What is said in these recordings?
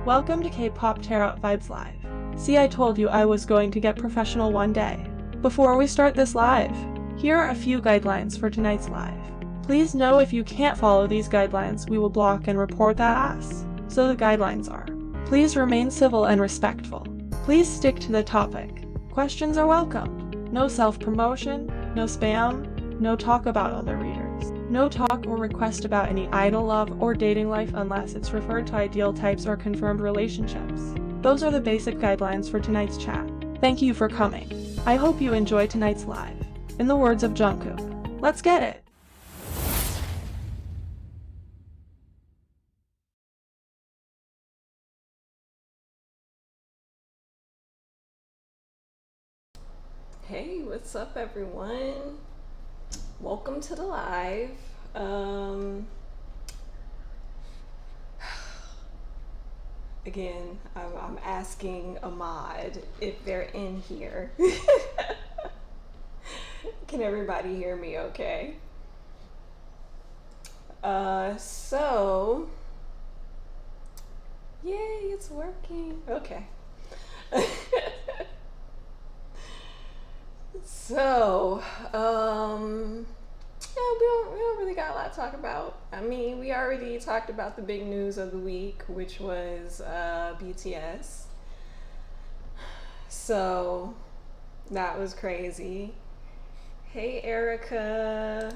Welcome to K-Pop Tarot Vibes Live. See, I told you I was going to get professional one day. Before we start this live, here are a few guidelines for tonight's live. Please know if you can't follow these guidelines, we will block and report that ass. So the guidelines are: please remain civil and respectful. Please stick to the topic. Questions are welcome. No self-promotion, no spam, no talk about other readers. No talk or request about any idol love or dating life unless it's referred to ideal types or confirmed relationships. Those are the basic guidelines for tonight's chat. Thank you for coming. I hope you enjoy tonight's live. In the words of Jungkook, let's get it! Hey, what's up everyone? Welcome to the live. Again, I'm asking a mod if they're in here. Can everybody hear me okay? So, yay, it's working. Okay. So, yeah, we don't really got a lot to talk about. I mean, we already talked about the big news of the week, which was BTS. So, that was crazy. Hey, Erica.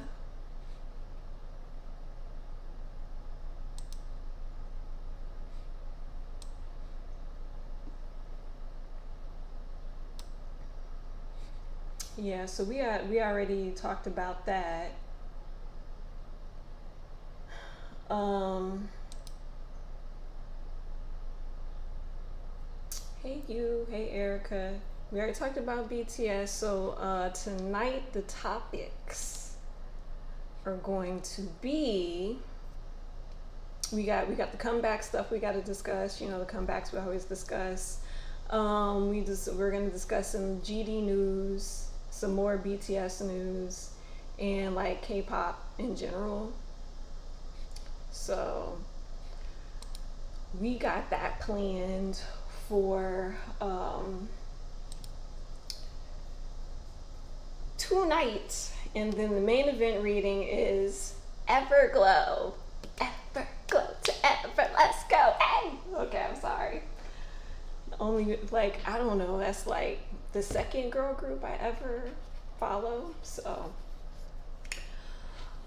Yeah, so we already talked about that. Hey you, hey Erica. We already talked about BTS. So tonight the topics are going to be, we got the comeback stuff we got to discuss. You know, the comebacks we always discuss. We're gonna discuss some GD news, some more BTS news, and like K-pop in general. So we got that planned for tonight. And then the main event reading is Everglow. Everglow to ever, let's go. Hey! Okay, I'm sorry. Only, like, I don't know, that's like the second girl group I ever follow. So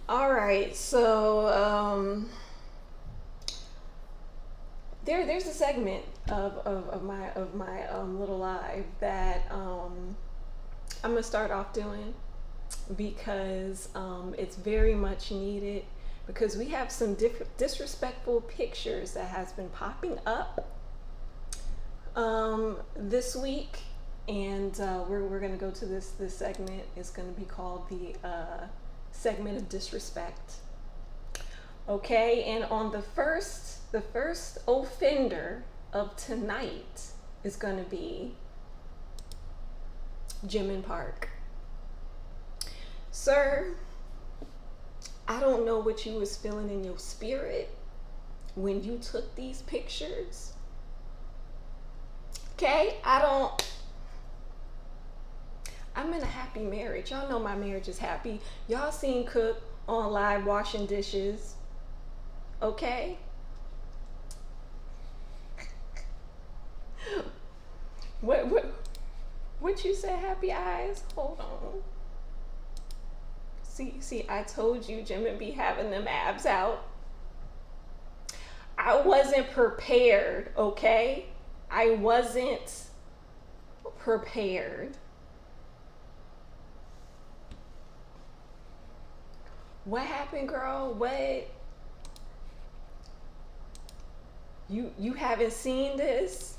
all right, so there's a segment of my little live that I'm gonna start off doing because it's very much needed, because we have some disrespectful pictures that has been popping up this week, and we're gonna go to this segment. It's gonna be called the segment of disrespect. Okay, and on the first offender of tonight is gonna be Jimin Park. Sir, I don't know what you was feeling in your spirit when you took these pictures. Okay, I'm in a happy marriage. Y'all know my marriage is happy. Y'all seen Cook on live washing dishes. Okay? What you say, happy eyes? Hold on. See, I told you Jimin be having them abs out. I wasn't prepared, okay? I wasn't prepared. What happened, girl? What? You haven't seen this?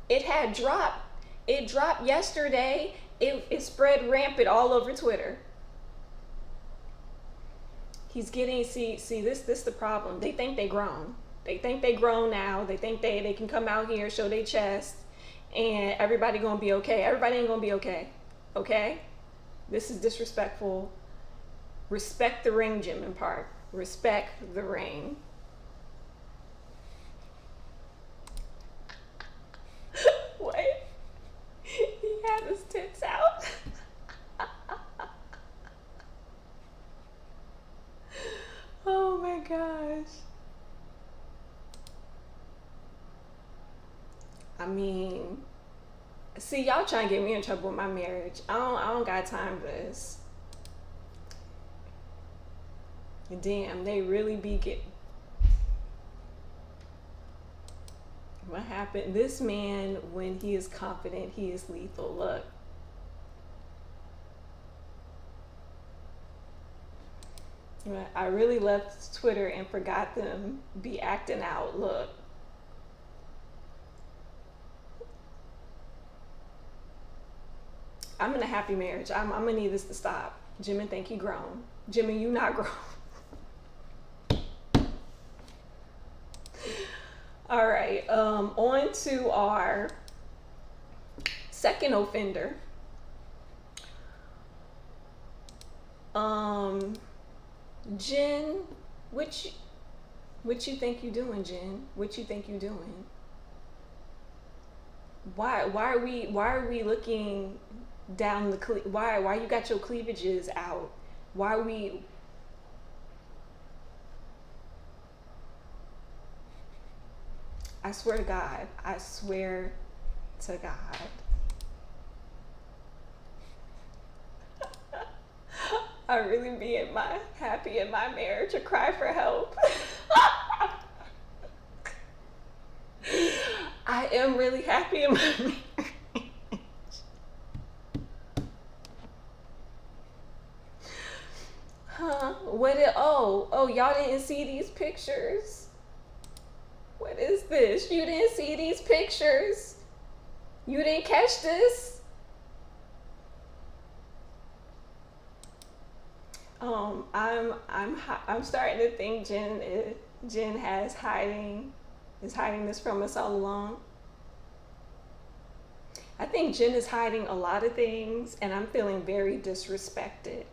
It had dropped. It dropped yesterday. It spread rampant all over Twitter. He's getting, see this the problem. They think they grown. They think they grown now. They think they can come out here, show their chest, and everybody gonna be okay. Everybody ain't gonna be okay. Okay? This is disrespectful. Respect the ring, Jimin Park. Respect the ring. mean, see, y'all trying to get me in trouble with my marriage. I don't got time for this. Damn, they really be getting. What happened? This man, when he is confident, he is lethal. Look. I really left Twitter and forgot them be acting out. Look. I'm in a happy marriage. I'm gonna need this to stop. Jimmy think he grown. Jimmy, you not grown. All right, on to our second offender. Jen, what you think you doing, Jen? What you think you doing? Why are we looking down the why you got your cleavages out? Why are we? I swear to God. I swear to God. I really be happy in my marriage or cry for help. I am really happy in my marriage. Huh? Y'all didn't see these pictures? What is this? You didn't see these pictures? You didn't catch this? I'm starting to think Jen is hiding this from us all along. I think Jen is hiding a lot of things, and I'm feeling very disrespected.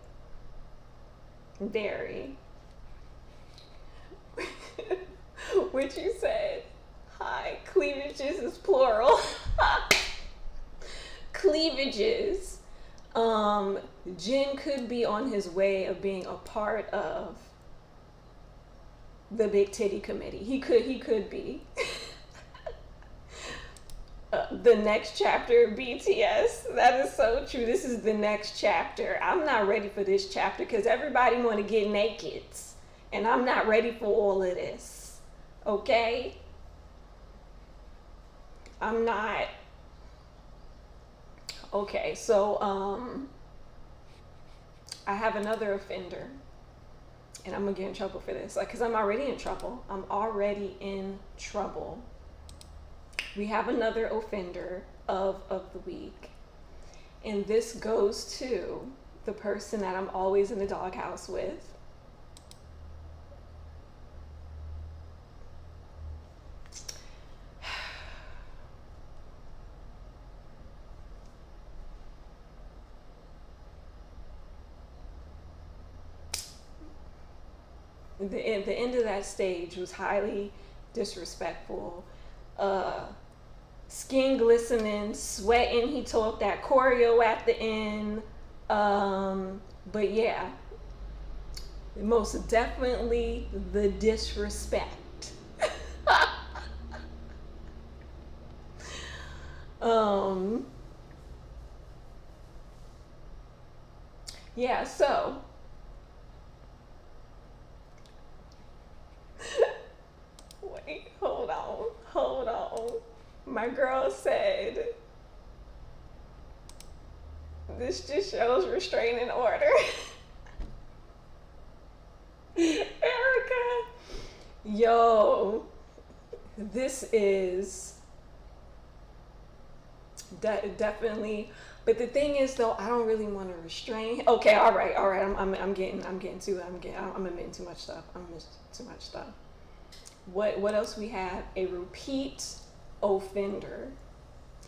Very. What you said? Hi, cleavages is plural. Cleavages. Jen could be on his way of being a part of the Big Titty Committee. He could be. The next chapter of BTS. That is so true. This is the next chapter. I'm not ready for this chapter because everybody want to get naked. And I'm not ready for all of this. Okay? I'm not. Okay, so I have another offender. And I'm going to get in trouble for this. Because I'm already in trouble. I'm already in trouble. We have another offender of the week. And this goes to the person that I'm always in the doghouse with. The end of that stage was highly disrespectful. Skin glistening, sweating. He talked that choreo at the end. But yeah, most definitely the disrespect. Yeah, so wait, hold on. My girl said, this just shows restraining order. Erica, yo, this is definitely, but the thing is though, I don't really want to restrain. Okay, all right. I'm getting to it. I'm admitting too much stuff. What else we have? A repeat offender.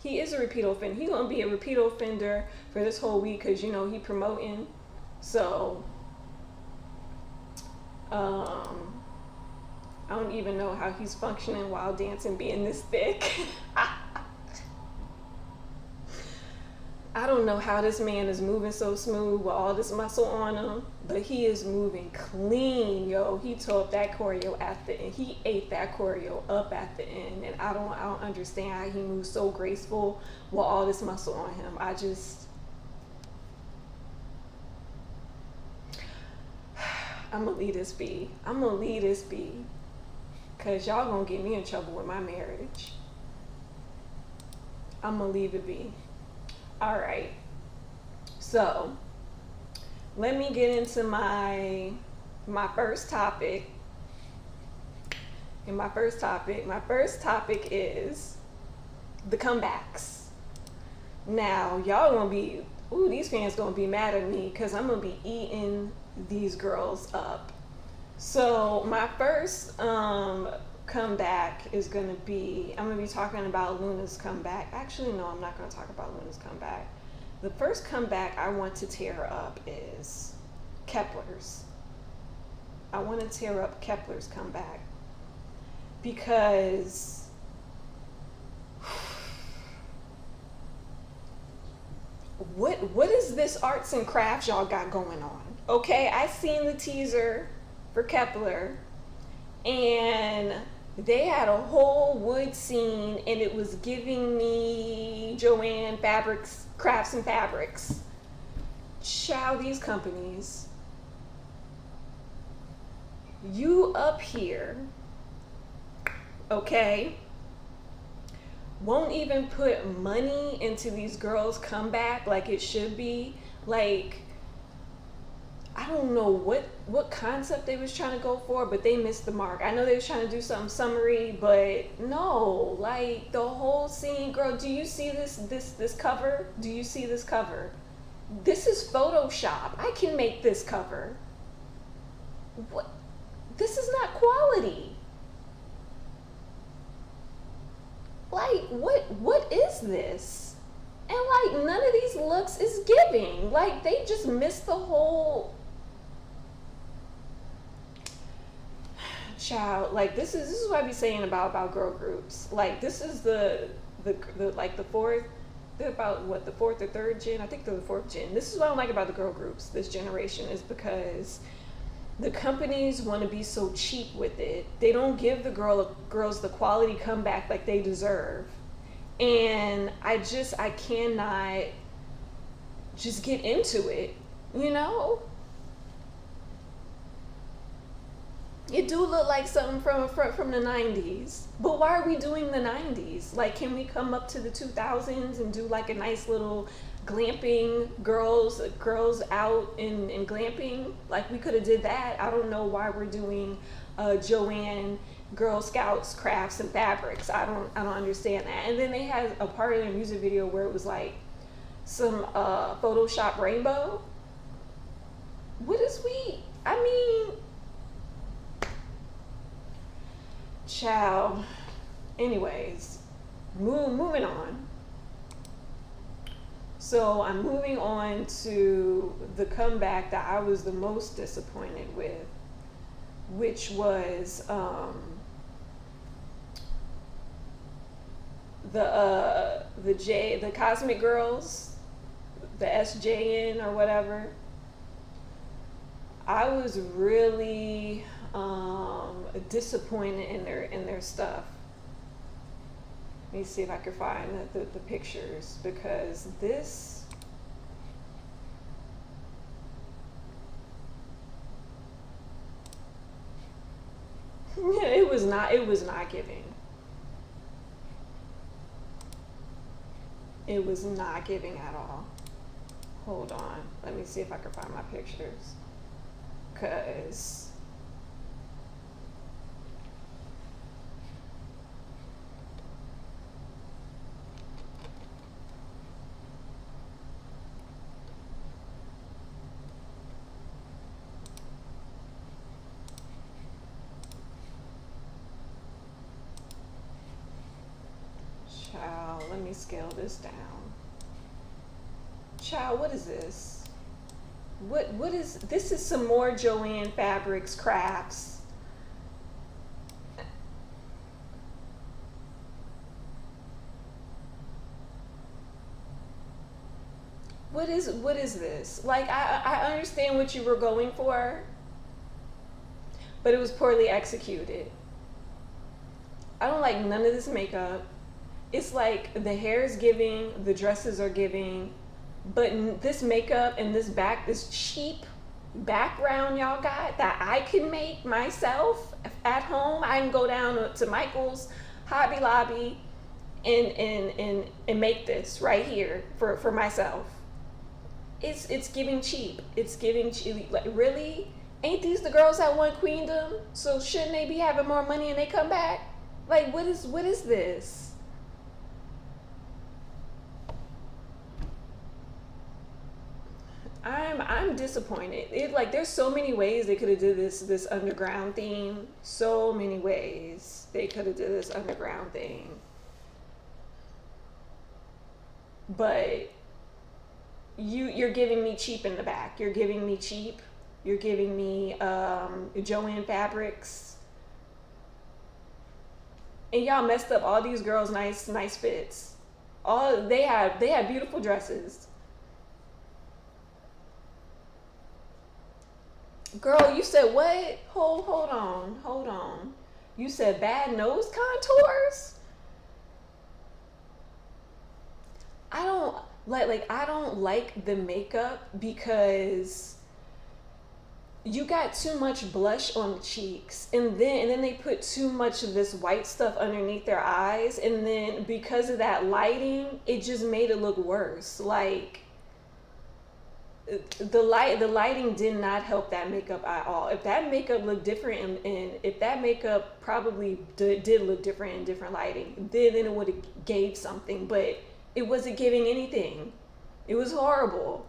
He is a repeat offender. He's gonna be a repeat offender for this whole week because he promoting. So I don't even know how he's functioning while dancing being this thick. I don't know how this man is moving so smooth with all this muscle on him, but he is moving clean, yo. He tore up that choreo at the end. He ate that choreo up at the end, and I don't understand how he moves so graceful with all this muscle on him. I'm gonna leave this be. I'm gonna leave this be, cause y'all gonna get me in trouble with my marriage. I'm gonna leave it be. All right, so let me get into my first topic. And my first topic is the comebacks. Now, y'all gonna be, these fans gonna be mad at me because I'm gonna be eating these girls up. So my first comeback is going to be, I'm going to be talking about Luna's comeback. Actually, no, I'm not going to talk about Luna's comeback. The first comeback I want to tear up is Kepler's. I want to tear up Kepler's comeback because what is this arts and crafts y'all got going on? Okay, I seen the teaser for Kepler, and they had a whole wood scene, and it was giving me Joanne Fabrics, Crafts and Fabrics. Child, these companies, you up here, okay, won't even put money into these girls' comeback like it should be. Like, I don't know what concept they was trying to go for, but they missed the mark. I know they was trying to do something summary, but no, like the whole scene, girl, do you see this cover? Do you see this cover? This is Photoshop. I can make this cover. What? This is not quality. Like, what is this? And like none of these looks is giving. Like they just missed the whole child. Like this is what I be saying about girl groups. Like this is the like the fourth, they're about what, the fourth or third gen? I think they're the fourth gen. This is what I don't like about the girl groups this generation, is because the companies want to be so cheap with it. They don't give the girls the quality comeback like they deserve. And I cannot just get into it, you know? It do look like something from the 90s. But why are we doing the 90s? Like, can we come up to the 2000s and do like a nice little glamping, girls out in glamping? Like, we could have did that. I don't know why we're doing Joanne Girl Scouts Crafts and Fabrics. I don't understand that. And then they had a part of their music video where it was like some Photoshop rainbow. What is I mean, child. Anyways, moving on. So I'm moving on to the comeback that I was the most disappointed with, which was the Cosmic Girls, the SJN or whatever. I was really disappointed in their stuff. Let me see if I can find the pictures, because this, it was not giving. It was not giving at all. Hold on, let me see if I can find my pictures, because child, let me scale this down. Child, what is this? What is this? Is some more Joanne Fabrics Crafts. what is this? Like I understand what you were going for, but it was poorly executed. I don't like none of this makeup. It's like the hair is giving, the dresses are giving, but this makeup and this cheap background y'all got that I can make myself at home. I can go down to Michael's, Hobby Lobby, and make this right here for myself. It's giving cheap. It's giving cheap. Like, really? Ain't these the girls that won Queendom? So shouldn't they be having more money and they come back? Like, what is this? I'm disappointed. It, like, there's so many ways they could have did this underground theme. So many ways they could have did this underground thing. But you're giving me cheap in the back. You're giving me cheap. You're giving me Joanne Fabrics. And y'all messed up all these girls' nice fits. All they had beautiful dresses. Girl, you said what? Hold on. You said bad nose contours? I don't I don't like the makeup because you got too much blush on the cheeks, and then they put too much of this white stuff underneath their eyes, and then because of that lighting, it just made it look worse. Like, the lighting did not help that makeup at all. If that makeup looked different, and if that makeup probably did look different in different lighting, then it would have gave something, but it wasn't giving anything. It was horrible.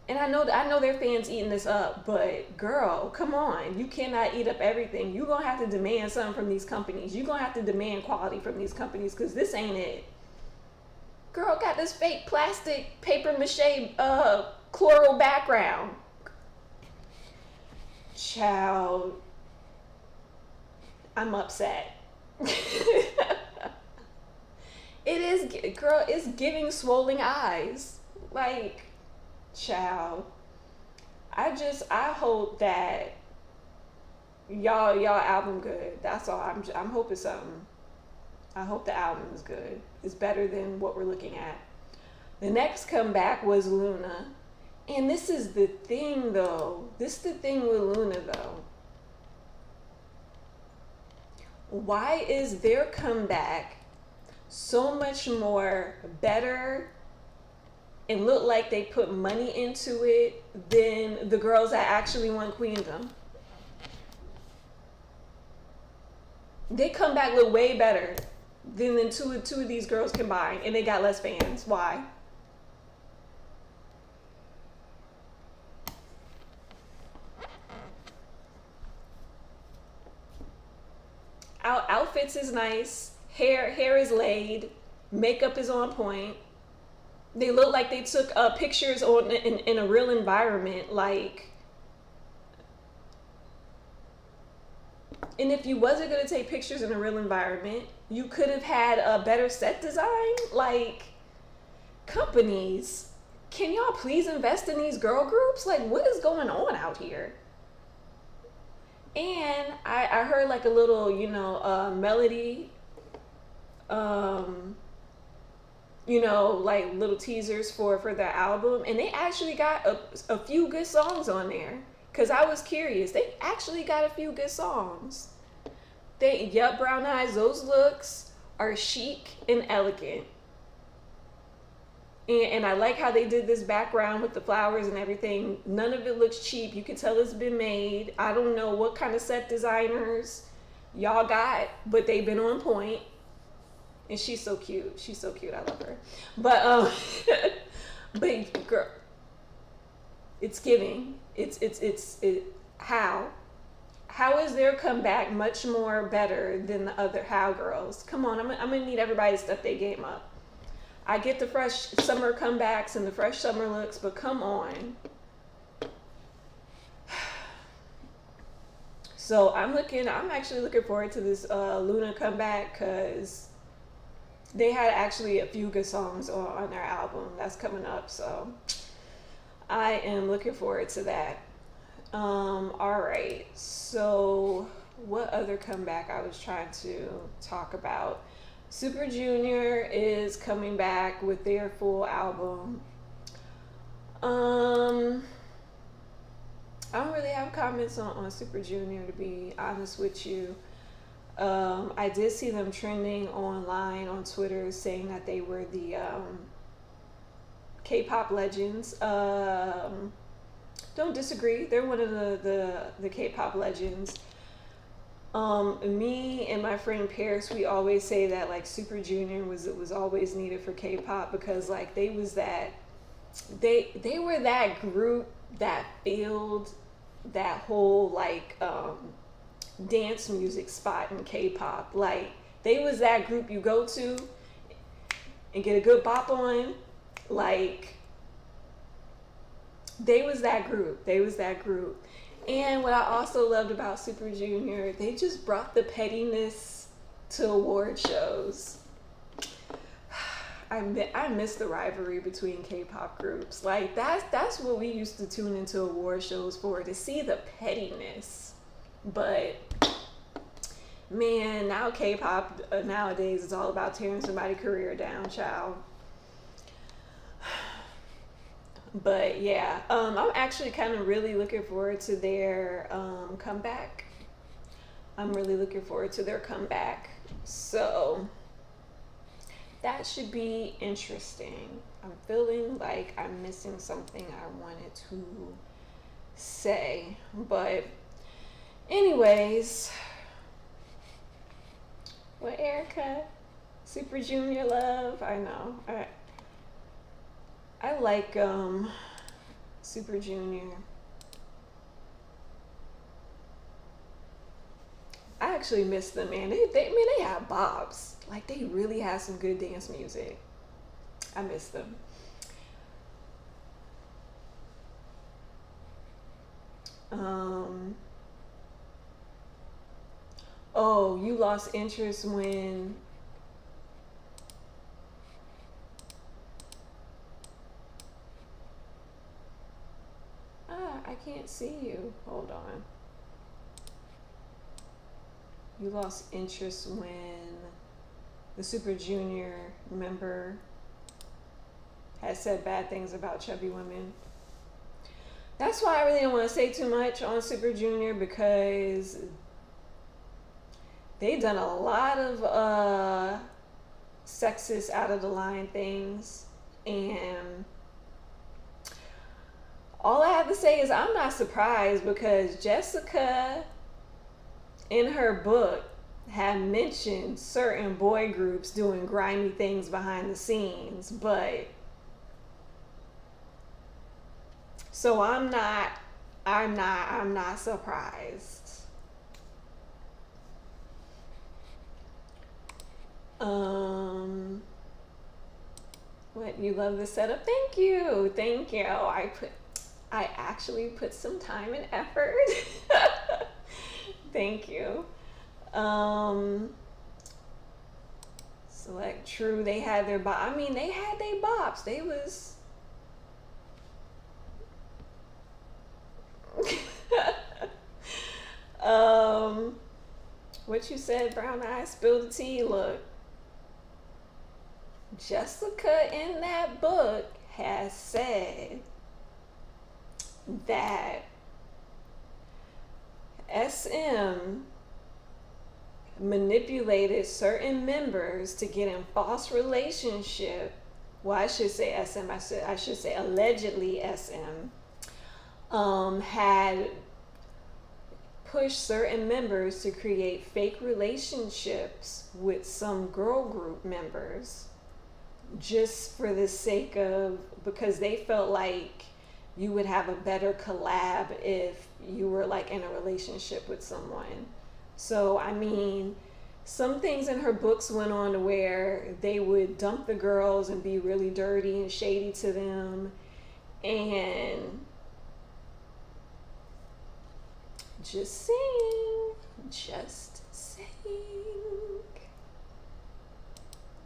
And I know their fans eating this up, but girl, come on. You cannot eat up everything. You're going to have to demand something from these companies. You're going to have to demand quality from these companies, because this ain't it. Girl got this fake plastic paper mache chloral background. Child, I'm upset. It is, girl, it's giving swollen eyes. Like, child, I hope that y'all album good. That's all. I'm hoping something. I hope the album is good. It's better than what we're looking at. The next comeback was Luna. And this is the thing though. This is the thing with Luna though. Why is their comeback so much more better and look like they put money into it than the girls that actually won Queendom? They come back look way better than two of these girls combined, and they got less fans. Why? Outfits is nice. Hair is laid. Makeup is on point. They look like they took pictures in a real environment. Like, and if you wasn't gonna take pictures in a real environment, you could have had a better set design. Like, companies, can y'all please invest in these girl groups? Like, what is going on out here? And I heard like a little, melody, like little teasers for their album, and they actually got a few good songs on there. Cause I was curious, they actually got a few good songs. Brown eyes, those looks are chic and elegant. And I like how they did this background with the flowers and everything. None of it looks cheap. You can tell it's been made. I don't know what kind of set designers y'all got, but they've been on point. And she's so cute. She's so cute. I love her. But but girl, it's giving. How is their comeback much more better than the other How girls? Come on, I'm gonna need everybody to step their game up. I get the fresh summer comebacks and the fresh summer looks, but come on. So I'm actually looking forward to this Luna comeback, because They had actually a few good songs on their album that's coming up, so I am looking forward to that. All right, so what other comeback I was trying to talk about? Super Junior is coming back with their full album. I don't really have comments on Super Junior, to be honest with you. I did see them trending online on Twitter saying that they were the K-pop legends. Don't disagree. They're one of the K-pop legends. Me and my friend Paris, we always say that like Super Junior was always needed for K-pop, because like they were that group that filled that whole like dance music spot in K-pop. Like they was that group you go to and get a good bop on. Like they was that group. And what I also loved about Super Junior, they just brought the pettiness to award shows. I miss the rivalry between K-pop groups. Like that's what we used to tune into award shows for, to see the pettiness. But man, now K-pop nowadays is all about tearing somebody's career down, child. But yeah, I'm actually kind of really looking forward to their comeback. So that should be interesting. I'm feeling like I'm missing something I wanted to say. But anyways, what, Erica? Super Junior love? I know. I like Super Junior. I actually miss them, man. They have bops. Like they really have some good dance music. I miss them. Oh, you lost interest when I can't see you. Hold on. You lost interest when the Super Junior member had said bad things about chubby women. That's why I really don't want to say too much on Super Junior, because they've done a lot of sexist, out of the line things, and all I have to say is I'm not surprised, because Jessica in her book had mentioned certain boy groups doing grimy things behind the scenes, but so I'm not surprised. What, you love the setup? Thank you. I actually put some time and effort. Thank you. Select True, they had their bop. I mean, they had their bops. They was what you said, brown eyes, spill the tea. Look, Jessica in that book has said that SM manipulated certain members to get in false relationship. Well, I should say SM. I should say allegedly SM had pushed certain members to create fake relationships with some girl group members, just for the sake of, because they felt like you would have a better collab if you were like in a relationship with someone. So I mean, some things in her books went on to where they would dump the girls and be really dirty and shady to them, and just saying.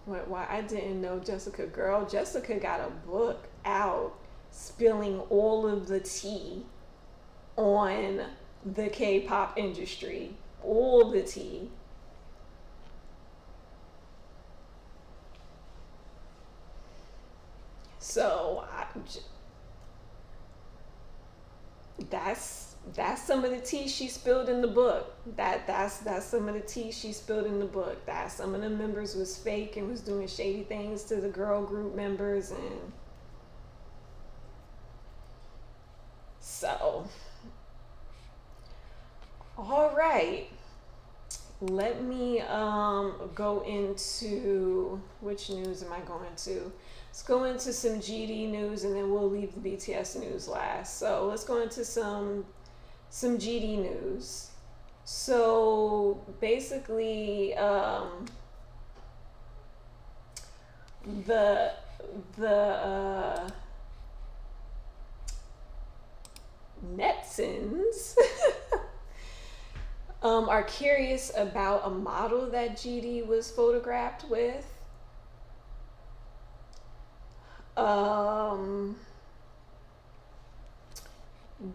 Why I didn't know Jessica. Girl, Jessica got a book out spilling all of the tea on the K-pop industry. All the tea. So that's some of the tea she spilled in the book. That's some of the tea she spilled in the book. That some of the members was fake and was doing shady things to the girl group members, and so all right. Let me go into which news am I going to? Let's go into some GD news and then we'll leave the BTS news last. So let's go into some GD news. So basically, the netizens are curious about a model that GD was photographed with.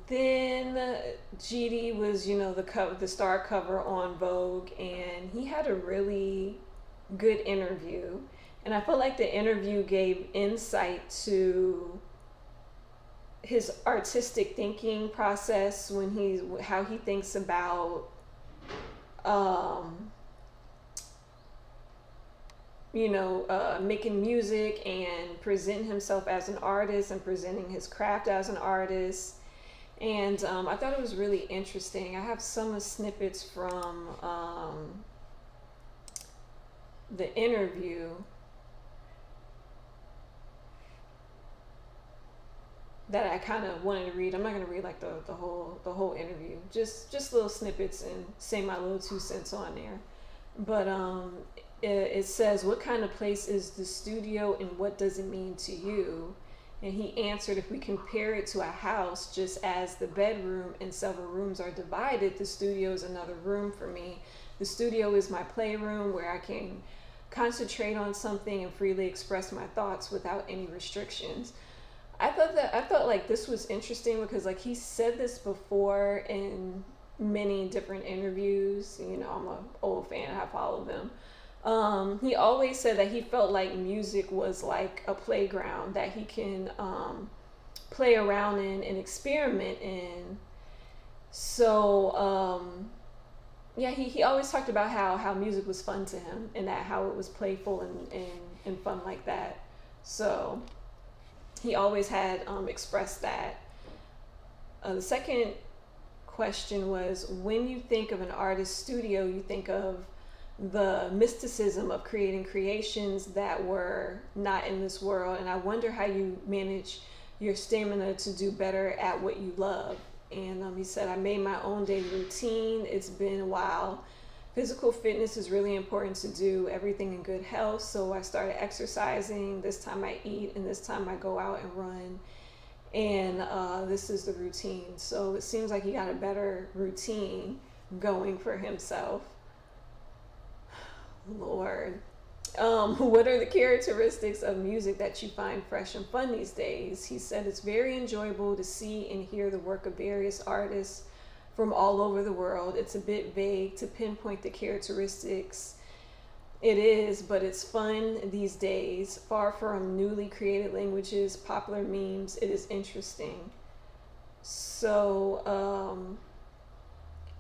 Then GD was, the star cover on Vogue, and he had a really good interview. And I felt like the interview gave insight to his artistic thinking process how he thinks about making music and presenting himself as an artist and presenting his craft as an artist. And I thought it was really interesting. I have some snippets from the interview that I kind of wanted to read. I'm not going to read like the whole interview, just little snippets and say my little 2 cents on there. But it says, what kind of place is the studio and what does it mean to you? And he answered, if we compare it to a house, just as the bedroom and several rooms are divided, the studio is another room for me. The studio is my playroom where I can concentrate on something and freely express my thoughts without any restrictions. I thought like this was interesting because like he said this before in many different interviews. I'm an old fan, I follow them. He always said that he felt like music was like a playground that he can play around in and experiment in. So he always talked about how music was fun to him and that how it was playful and fun like that. So he always had expressed that. The second question was, when you think of an artist's studio, you think of the mysticism of creating creations that were not in this world, and I wonder how you manage your stamina to do better at what you love. And he said, I made my own daily routine. It's been a while. Physical fitness is really important to do everything in good health, so I started exercising. This time I eat and this time I go out and run, and this is the routine. So it seems like he got a better routine going for himself. Lord. What are the characteristics of music that you find fresh and fun these days? He said, it's very enjoyable to see and hear the work of various artists from all over the world. It's a bit vague to pinpoint the characteristics. It is, but it's fun these days. Far from newly created languages, popular memes, it is interesting. So,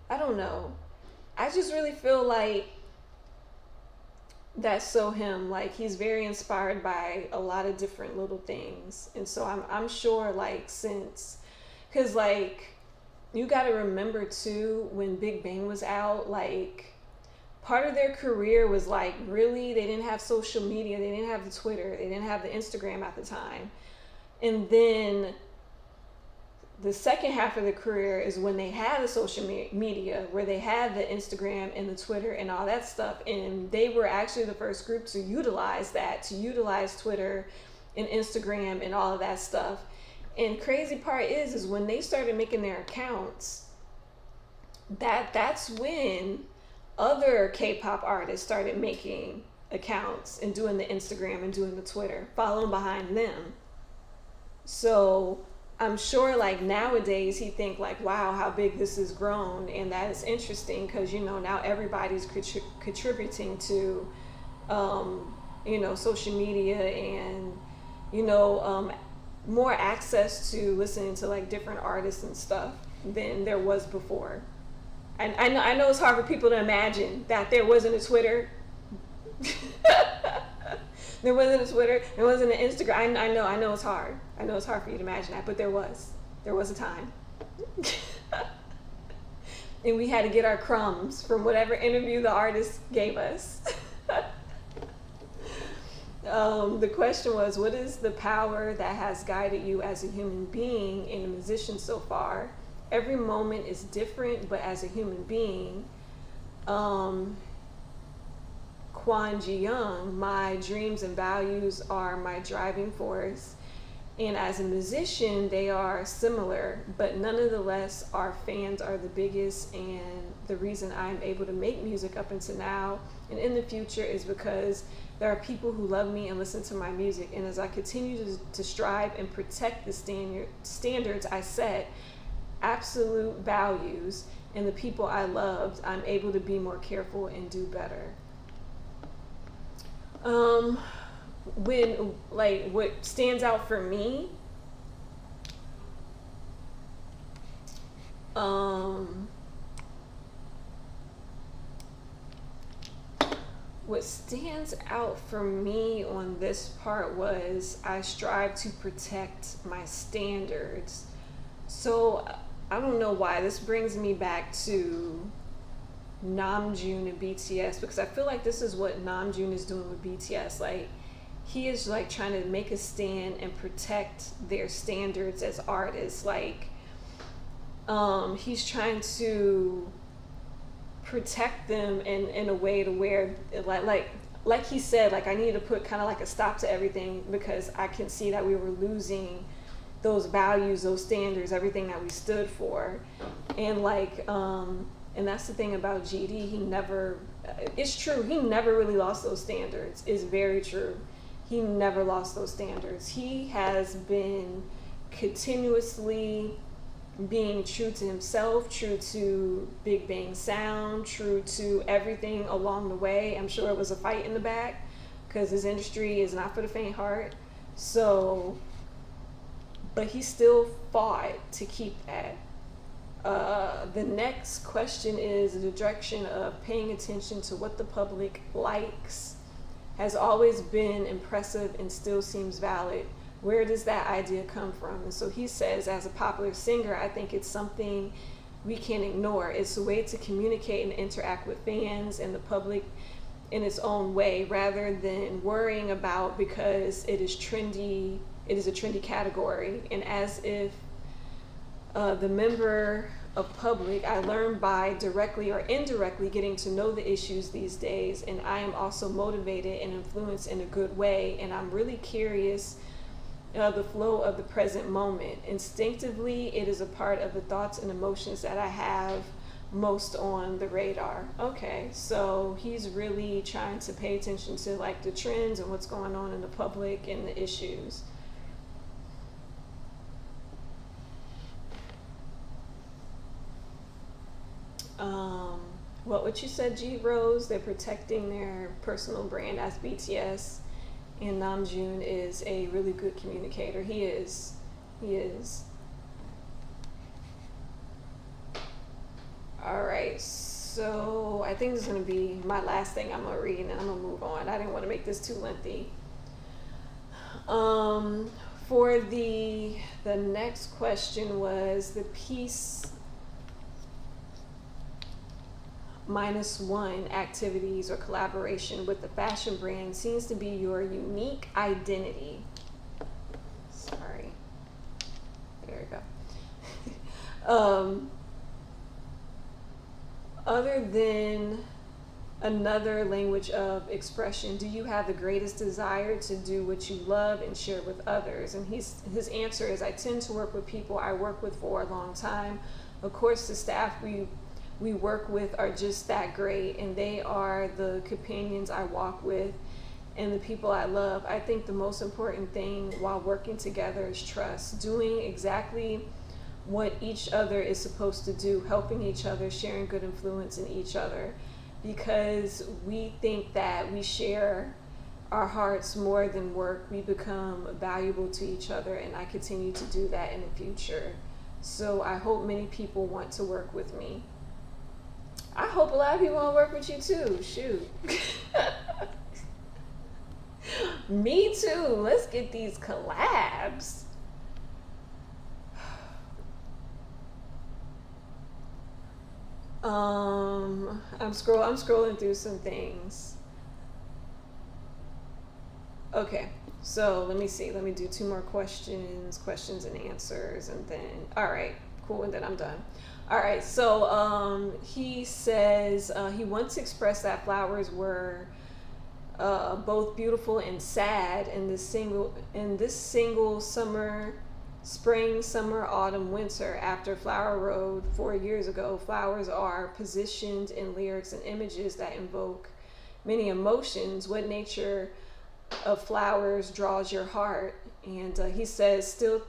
I don't know. I just really feel like that's so him. Like, he's very inspired by a lot of different little things. And so I'm sure, like, because like, you got to remember too, when Big Bang was out, like, part of their career was like, really, they didn't have social media, they didn't have the Twitter, they didn't have the Instagram at the time. And then the second half of the career is when they had the social media, where they had the Instagram and the Twitter and all that stuff. And they were actually the first group to utilize Twitter and Instagram and all of that stuff. And crazy part is when they started making their accounts, that's when other K-pop artists started making accounts and doing the Instagram and doing the Twitter, following behind them. So I'm sure like nowadays he think like, wow, how big this has grown, and that is interesting because now everybody's contributing to social media and more access to listening to like different artists and stuff than there was before. And I know it's hard for people to imagine that there wasn't a Twitter. There wasn't a Twitter, there wasn't an Instagram. I know it's hard. I know it's hard for you to imagine that, but there was a time. And we had to get our crumbs from whatever interview the artist gave us. The question was, what is the power that has guided you as a human being and a musician so far? Every moment is different, but as a human being, Kwan Ji Young, my dreams and values are my driving force. And as a musician, they are similar, but nonetheless, our fans are the biggest, and the reason I'm able to make music up until now and in the future is because there are people who love me and listen to my music. And as I continue to strive and protect the standards I set, absolute values, and the people I loved, I'm able to be more careful and do better. What stands out for me, what stands out for me on this part was I strive to protect my standards. So I don't know why this brings me back to Namjoon and BTS, because I feel like this is what Namjoon is doing with BTS. Like, he is like trying to make a stand and protect their standards as artists. Like, he's trying to protect them in a way to where like he said, like, I need to put kind of like a stop to everything because I can see that we were losing those values, those standards, everything that we stood for. And like and that's the thing about GD, it's true, he never really lost those standards. It's very true. He never lost those standards. He has been continuously being true to himself, true to Big Bang Sound, true to everything along the way. I'm sure it was a fight in the back because this industry is not for the faint heart. So, but he still fought to keep that. The next question is the direction of paying attention to what the public likes has always been impressive and still seems valid. Where does that idea come from? And so he says, as a popular singer, I think it's something we can't ignore. It's a way to communicate and interact with fans and the public in its own way, rather than worrying about because it is trendy, it is a trendy category. And as if the member of public, I learned by directly or indirectly getting to know the issues these days, and I am also motivated and influenced in a good way, and I'm really curious the flow of the present moment. Instinctively, it is a part of the thoughts and emotions that I have most on the radar. Okay, so he's really trying to pay attention to like the trends and what's going on in the public and the issues. What you said, G Rose, they're protecting their personal brand as BTS, and Namjoon is a really good communicator. He is. All right, so I think this is going to be my last thing I'm going to read, and then I'm going to move on. I didn't want to make this too lengthy. For the next question was the piece -1 activities or collaboration with the fashion brand seems to be your unique identity. Sorry. There we go. Other than another language of expression, do you have the greatest desire to do what you love and share with others? And his answer is, I tend to work with people I work with for a long time. Of course, the staff we we work with are just that great, and they are the companions I walk with and the people I love. I think the most important thing while working together is trust, doing exactly what each other is supposed to do, helping each other, sharing good influence in each other, because we think that we share our hearts more than work. We become valuable to each other, and I continue to do that in the future. So I hope many people want to work with me. I hope a lot of people want to work with you too. Shoot. Me too. Let's get these collabs. I'm scrolling through some things. Okay, so let me see. Let me do two more questions and answers, and then all right, cool, and then I'm done. All right, so he says he once expressed that flowers were both beautiful and sad in this single summer, spring, summer, autumn, winter. After Flower Road 4 years ago, flowers are positioned in lyrics and images that invoke many emotions. What nature of flowers draws your heart? And he says, still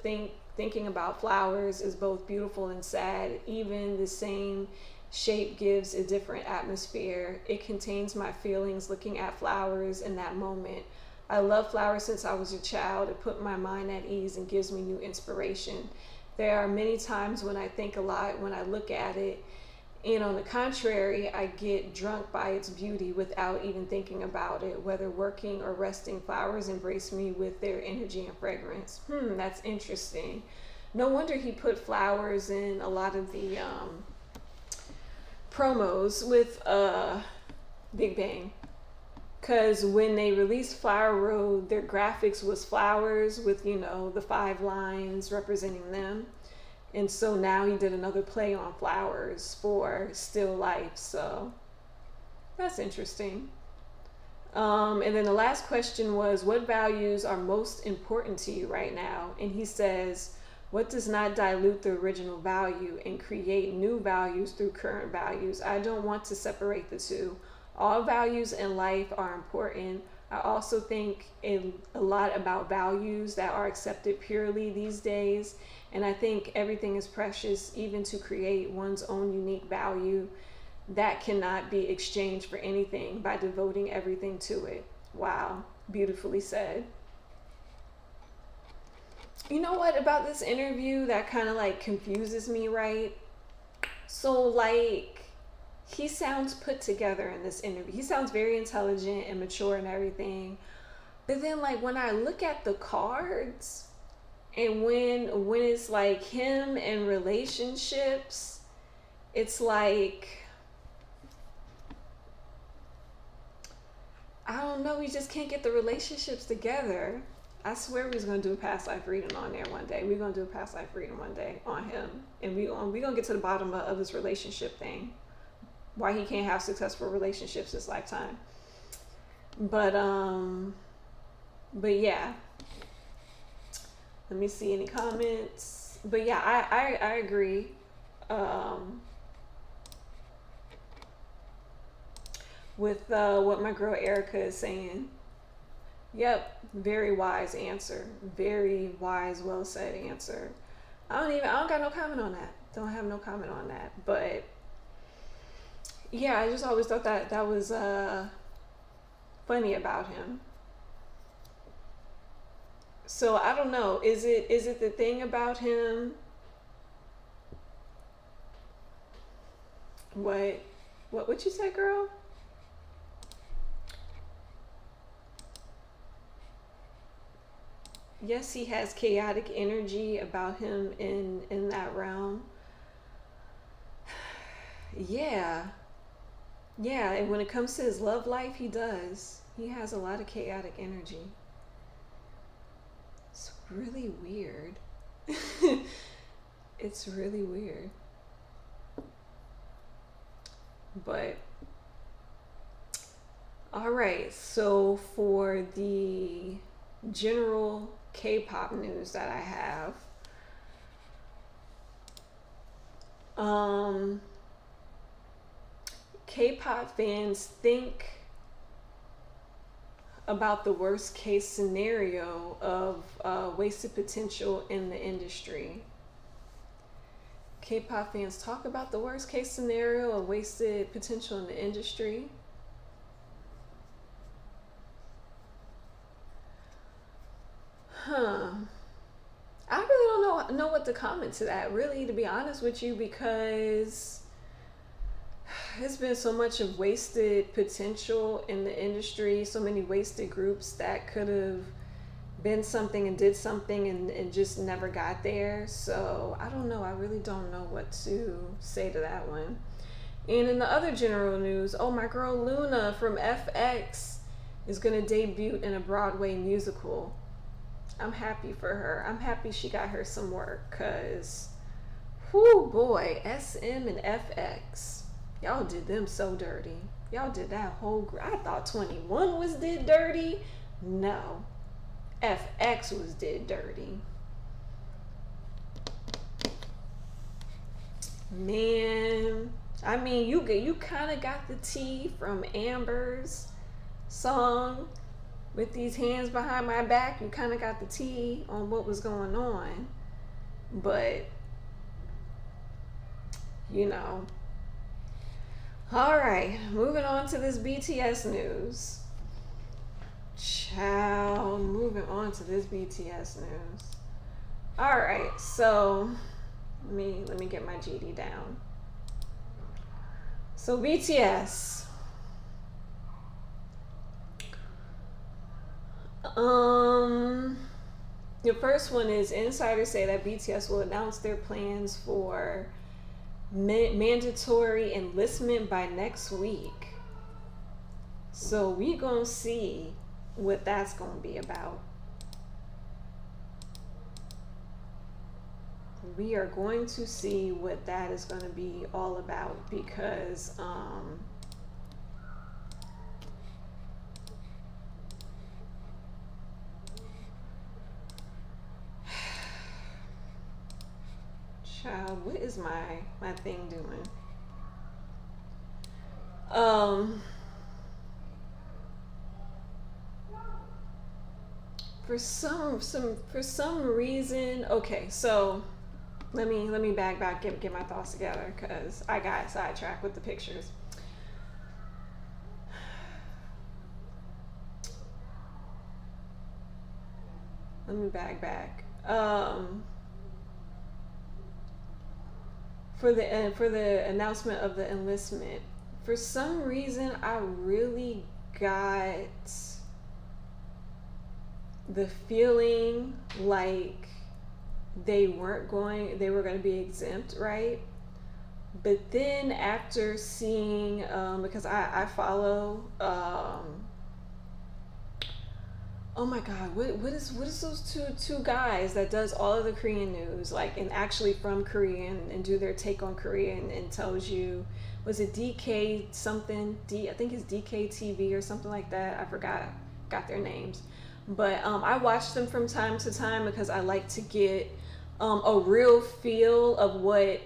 thinking about flowers is both beautiful and sad. Even the same shape gives a different atmosphere. It contains my feelings looking at flowers in that moment. I love flowers since I was a child. It put my mind at ease and gives me new inspiration. There are many times when I think a lot when I look at it, and on the contrary, I get drunk by its beauty without even thinking about it. Whether working or resting, flowers embrace me with their energy and fragrance. That's interesting. No wonder he put flowers in a lot of the promos with Big Bang. Because when they released Flower Road, their graphics was flowers with, the 5 lines representing them. And so now he did another play on flowers for Still Life. So that's interesting. And then the last question was, what values are most important to you right now? And he says, what does not dilute the original value and create new values through current values? I don't want to separate the two. All values in life are important. I also think a lot about values that are accepted purely these days. And I think everything is precious, even to create one's own unique value that cannot be exchanged for anything by devoting everything to it. Wow, beautifully said. You know what about this interview that kind of like confuses me, right? So like, he sounds put together in this interview. He sounds very intelligent and mature and everything. But then like when I look at the cards and when it's like him and relationships, it's like, I don't know, we just can't get the relationships together. I swear we was gonna do a past life reading on there one day. We're gonna do a past life reading one day on him, and we gonna get to the bottom of his relationship thing. Why he can't have successful relationships this lifetime. But yeah. Let me see any comments. But yeah, I agree. With what my girl Erica is saying. Yep, very wise answer. Very wise, well said answer. I don't got no comment on that. Don't have no comment on that. But yeah, I just always thought that was funny about him. So I don't know. Is it the thing about him? What you said, girl? Yes, he has chaotic energy about him in that realm. Yeah. Yeah, and when it comes to his love life, he does. He has a lot of chaotic energy. It's really weird. It's really weird. But all right, so for the general K-pop news that I have, K-pop fans think about the worst case scenario of wasted potential in the industry. K-pop fans talk about the worst case scenario of wasted potential in the industry. I really don't know what to comment to that, really, to be honest with you, because there's been so much of wasted potential in the industry, so many wasted groups that could have been something and did something and just never got there. So I don't know. I really don't know what to say to that one. And in the other general news, oh, my girl Luna from FX is going to debut in a Broadway musical. I'm happy for her. I'm happy she got her some work, because, whoo boy, SM and FX. Y'all did them so dirty. Y'all did that whole I thought 21 was did dirty. No. FX was did dirty. Man, I mean, you kind of got the tea from Amber's song with these hands behind my back. You kind of got the tea on what was going on. But, you know. All right, moving on to this BTS news. Child, moving on to this BTS news. All right, so let me get my GD down. So BTS. The first one is insiders say that BTS will announce their plans for mandatory enlistment by next week. So we gonna see what that's gonna be about. We are going to see what that is gonna be all about, because child, what is my thing doing? For some reason, okay, so let me back get my thoughts together, because I got sidetracked with the pictures. Let me back. For the announcement of the enlistment, for some reason I really got the feeling like they were going to be exempt, right? But then after seeing, because I follow, oh my God, what is those two guys that does all of the Korean news, like, and actually from Korea, and do their take on Korea, and tells you, was it DK something? I think it's DK TV or something like that. I got their names. But I watch them from time to time because I like to get a real feel of what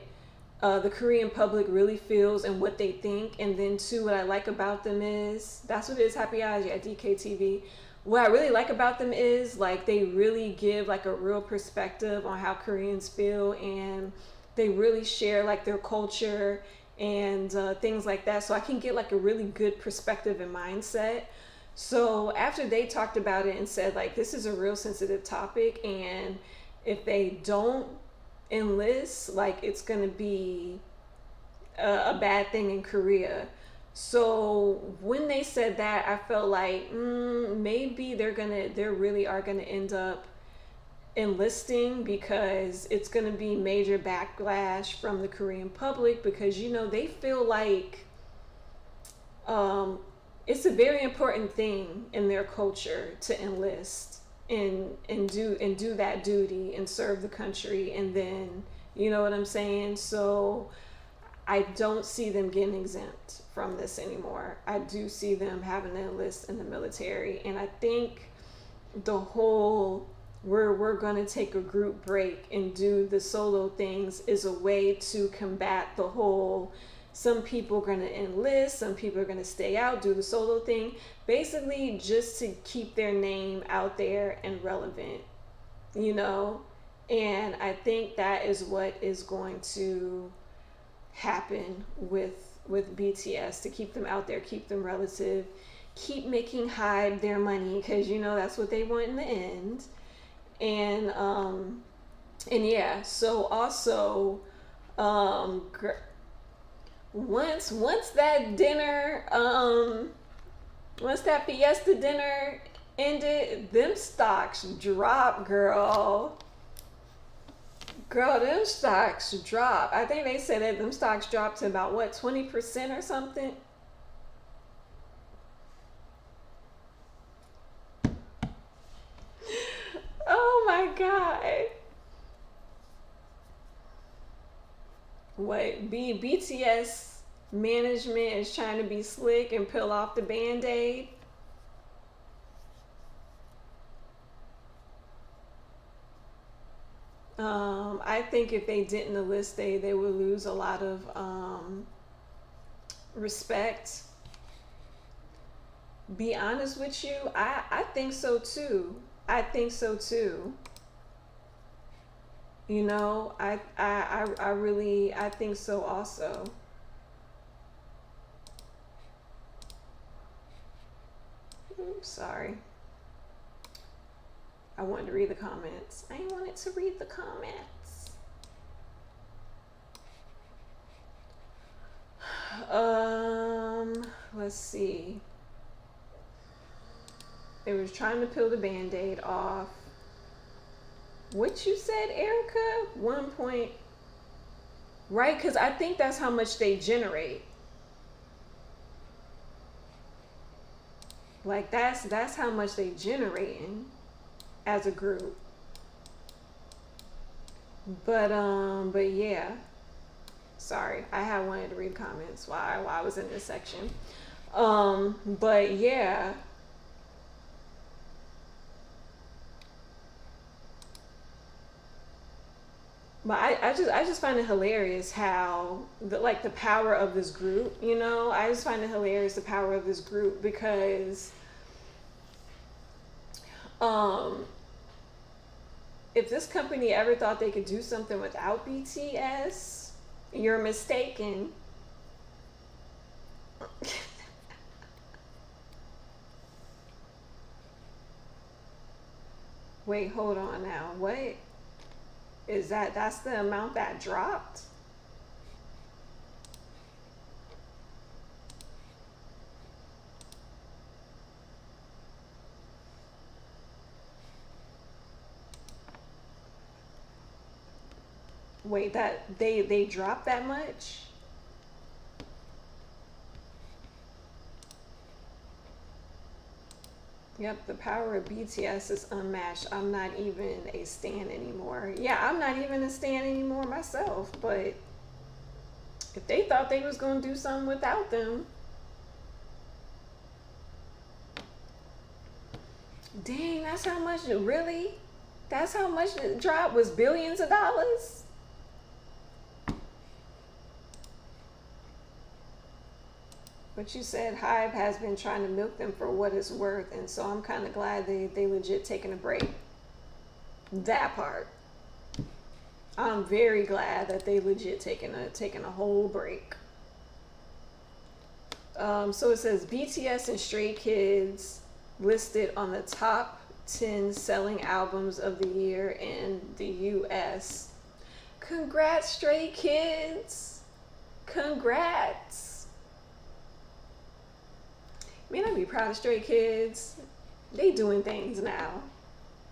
the Korean public really feels and what they think. And then too, what I like about them is, that's what it is, Happy Eyes, yeah, DK TV. What I really like about them is, like, they really give like a real perspective on how Koreans feel, and they really share like their culture and things like that. So I can get like a really good perspective and mindset. So after they talked about it and said, like, this is a real sensitive topic, and if they don't enlist, like, it's going to be a bad thing in Korea. So when they said that, I felt like maybe they really are gonna end up enlisting, because it's gonna be major backlash from the Korean public, because, you know, they feel like it's a very important thing in their culture to enlist and do that duty and serve the country, and then, you know what I'm saying? So I don't see them getting exempt from this anymore. I do see them having to enlist in the military, and I think the whole we're gonna take a group break and do the solo things is a way to combat the whole some people are going to enlist, some people are going to stay out, do the solo thing, basically just to keep their name out there and relevant, you know. And I think that is what is going to happen with BTS, to keep them out there, keep them relative, keep making Hybe their money, because you know that's what they want in the end. And yeah, so also once that dinner, once that fiesta dinner ended, them stocks dropped, girl. Girl, them stocks dropped. I think they said that them stocks dropped to about what, 20% or something. Oh my god. What, BTS management is trying to be slick and peel off the band-aid? I think if they didn't enlist, they would lose a lot of respect. Be honest with you, I think so too. I think so too. You know, I really, I think so also. Oops, sorry. I wanted to read the comments. I wanted to read the comments. Let's see. They was trying to peel the band-aid off. What you said, Erica? 1 point. Right, because I think that's how much they generate. Like that's how much they generating as a group. But yeah. Sorry, I had wanted to read comments while I was in this section. But yeah. But I just find it hilarious how the power of this group, you know. I just find it hilarious, the power of this group, because if this company ever thought they could do something without BTS, you're mistaken. Wait, hold on now. What is that? That's the amount that dropped? Wait, that they dropped that much? Yep, the power of BTS is unmatched. I'm not even a stan anymore. Yeah, I'm not even a stan anymore myself, but if they thought they was gonna do something without them, dang, that's how much, really? That's how much the drop was, billions of dollars? But you said Hybe has been trying to milk them for what it's worth, and so I'm kind of glad they legit taking a break. That part. I'm very glad that they legit taking a whole break. So it says BTS and Stray Kids listed on the top 10 selling albums of the year in the US. Congrats, Stray Kids. Congrats. Man, I'd be proud of Stray Kids. They doing things now.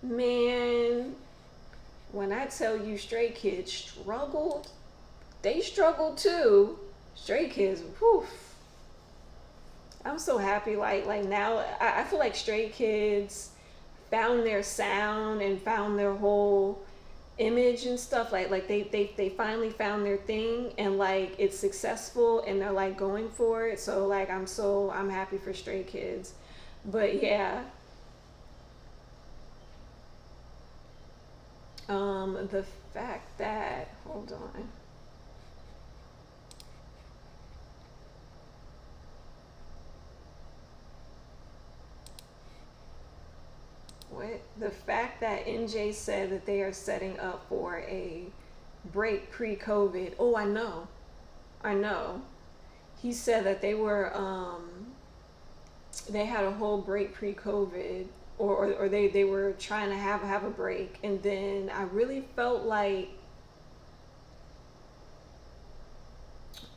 Man, when I tell you Stray Kids struggled, they struggled too. Stray Kids, whew. I'm so happy. Like now, I feel like Stray Kids found their sound and found their whole image and stuff. Like they finally found their thing, and like it's successful, and they're like going for it. So like I'm happy for Stray Kids. But yeah, the fact that, hold on, The fact that NJ said that they are setting up for a break pre-COVID. Oh, I know. He said that they had a whole break pre-COVID, or they were trying to have a break, and then I really felt like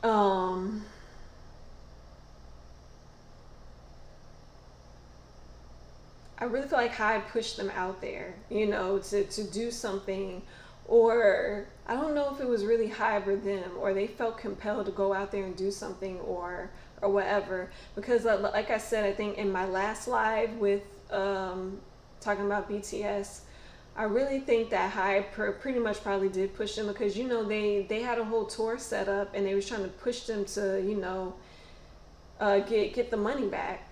um I really feel like Hyde pushed them out there, to do something, or I don't know if it was really Hyde or them, or they felt compelled to go out there and do something, or whatever. Because like I said, I think in my last live with talking about BTS, I really think that Hyde pretty much probably did push them, because they had a whole tour set up, and they was trying to push them to get the money back.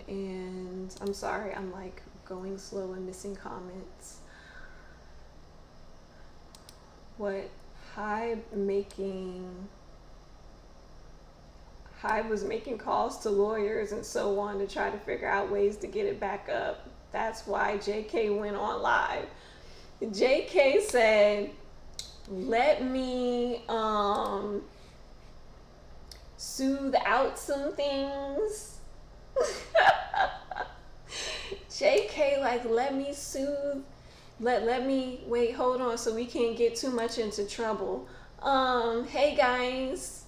And I'm sorry, I'm like going slow and missing comments. What Hybe was making calls to lawyers and so on to try to figure out ways to get it back up. That's why JK went on live. JK said, let me soothe out some things. JK, like, let me soothe, let me wait, hold on, so we can't get too much into trouble. Hey guys,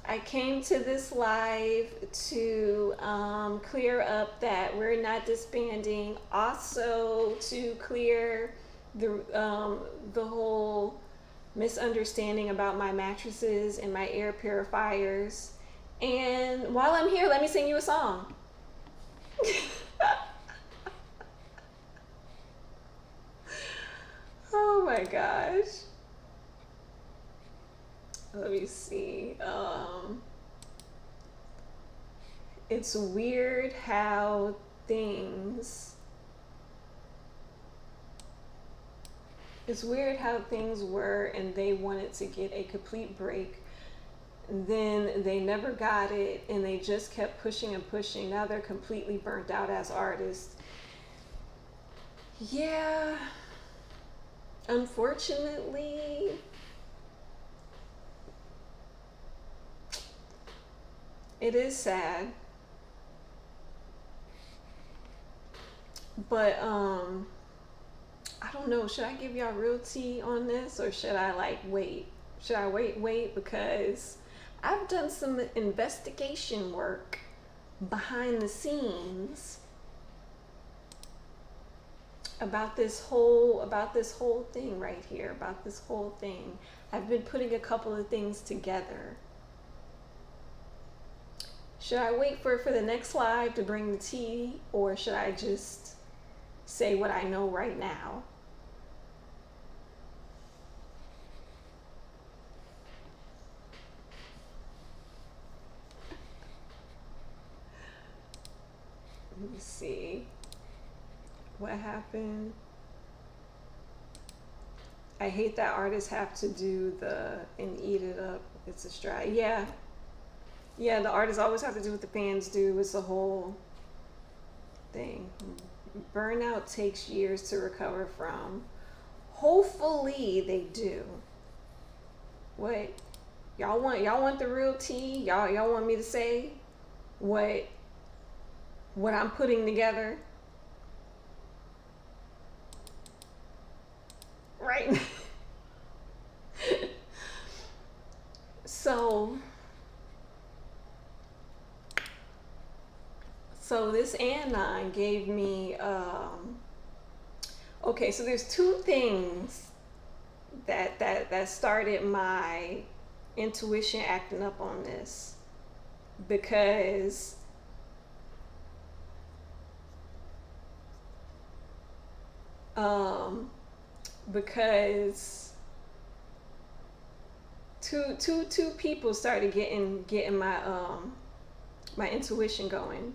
I came to this live to clear up that we're not disbanding, also to clear the whole misunderstanding about my mattresses and my air purifiers. And while I'm here, let me sing you a song. Oh my gosh. Let me see. It's weird how things were, and they wanted to get a complete break. Then they never got it, and they just kept pushing and pushing. Now they're completely burnt out as artists. Yeah, unfortunately, it is sad. But I don't know, should I give y'all real tea on this, or should I like wait? Should I wait because I've done some investigation work behind the scenes about this whole thing right here, about this whole thing. I've been putting a couple of things together. Should I wait for the next live to bring the tea, or should I just say what I know right now? Let me see what happened. I hate that artists have to do and eat it up. It's a strike. Yeah, the artists always have to do what the fans do. It's a whole thing. Burnout takes years to recover from. Hopefully they do. What y'all want the real tea? Y'all want me to say what I'm putting together right? So this Anon gave me okay, so there's two things that started my intuition acting up on this, because two people started getting my my intuition going.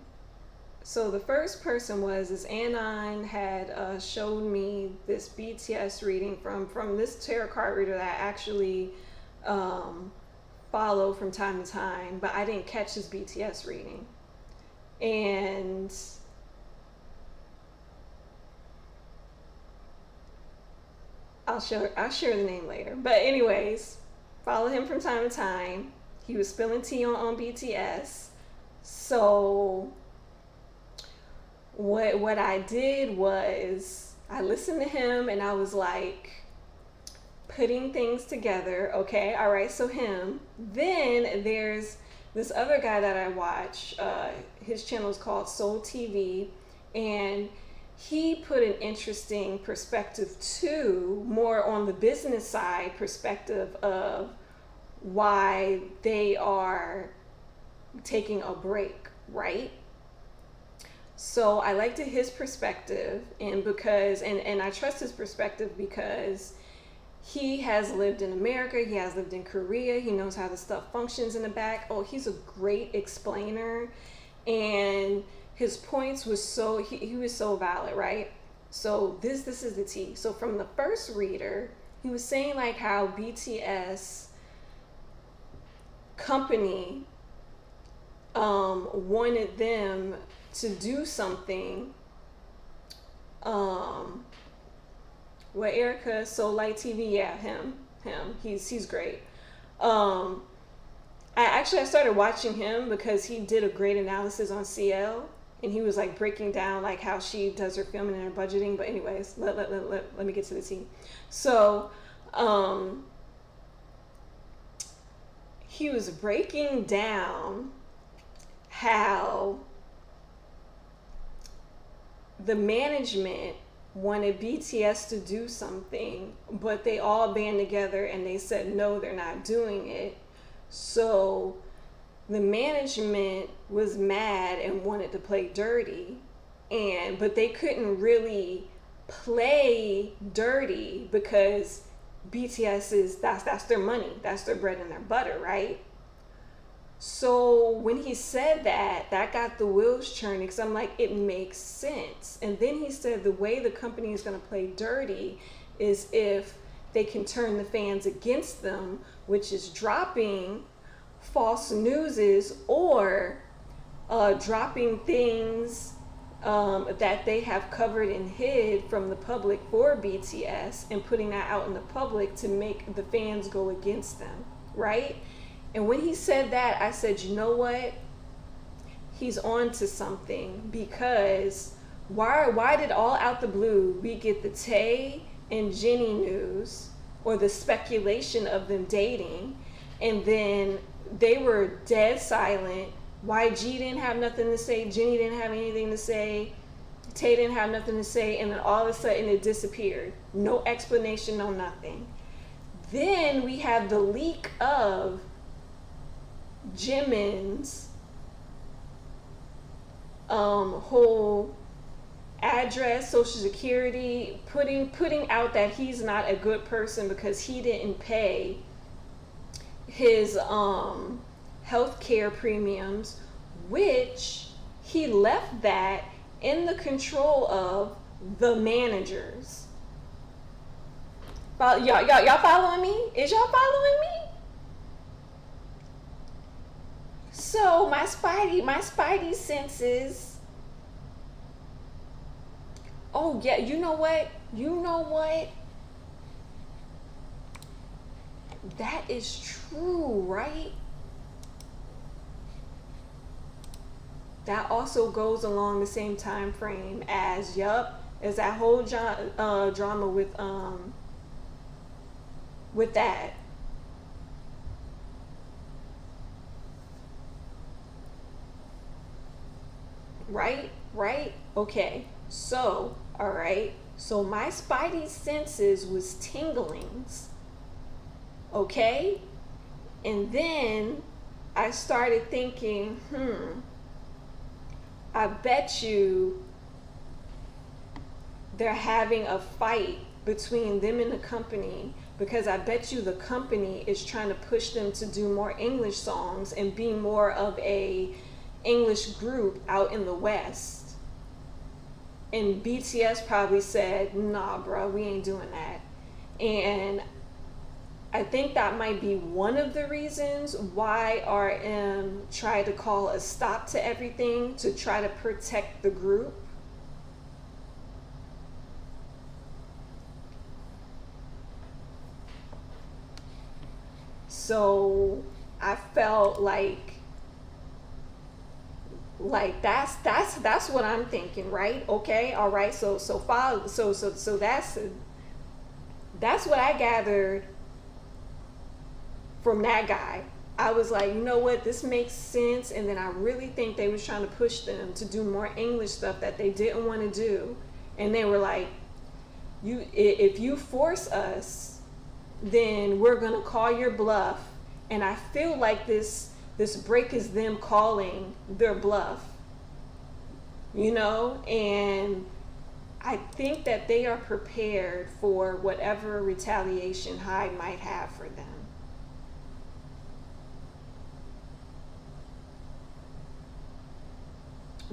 So the first person was this Anon had showed me this BTS reading from this tarot card reader that I actually follow from time to time, but I didn't catch his BTS reading. And I'll share the name later. But anyways, follow him from time to time. He was spilling tea on BTS. So what I did was I listened to him and I was like putting things together. Okay, all right, so him. Then there's this other guy that I watch. His channel is called Soul TV, and he put an interesting perspective too, more on the business side perspective of why they are taking a break, right? So I liked his perspective, and because and I trust his perspective because he has lived in America, he has lived in Korea, he knows how the stuff functions in the back. Oh, he's a great explainer, and his points was so he was so valid, right? So this is the tea. So from the first reader, he was saying like how BTS company wanted them to do something. What Erica, So Light TV, yeah, him. He's great. I started watching him because he did a great analysis on CL, and he was like breaking down like how she does her filming and her budgeting. But anyways, let me get to the tea. So he was breaking down how the management wanted BTS to do something, but they all band together and they said no, they're not doing it. So the management was mad and wanted to play dirty, but they couldn't really play dirty because BTS is that's their money, that's their bread and their butter, right? So when he said that got the wheels churning, because I'm like, it makes sense. And then he said the way the company is going to play dirty is if they can turn the fans against them, which is dropping false newses or dropping things that they have covered and hid from the public for BTS and putting that out in the public to make the fans go against them, right? And when he said that, I said, you know what? He's on to something, because why did all out the blue we get the Tay and Jenny news or the speculation of them dating, and then they were dead silent. YG didn't have nothing to say, Jenny didn't have anything to say, Tay didn't have nothing to say, and then all of a sudden it disappeared. No explanation, no nothing. Then we have the leak of Jimin's whole address, social security, putting out that he's not a good person because he didn't pay his health care premiums, which he left that in the control of the managers. Y'all following me? Is y'all following me? So my spidey senses. Oh yeah, you know what? That is true, right? That also goes along the same time frame as as that whole drama with that. Right? Okay. So, all right. So my spidey senses was tinglings. Okay? And then I started thinking, I bet you they're having a fight between them and the company, because I bet you the company is trying to push them to do more English songs and be more of a English group out in the West. And BTS probably said, nah, bro, we ain't doing that. And I think that might be one of the reasons why RM tried to call a stop to everything to try to protect the group. So I felt like that's what I'm thinking, right? Okay, all right. So follow. So that's what I gathered from that guy. I was like, you know what, this makes sense. And then I really think they was trying to push them to do more English stuff that they didn't want to do. And they were like, if you force us, then we're gonna call your bluff. And I feel like this break is them calling their bluff, and I think that they are prepared for whatever retaliation Hyde might have for them.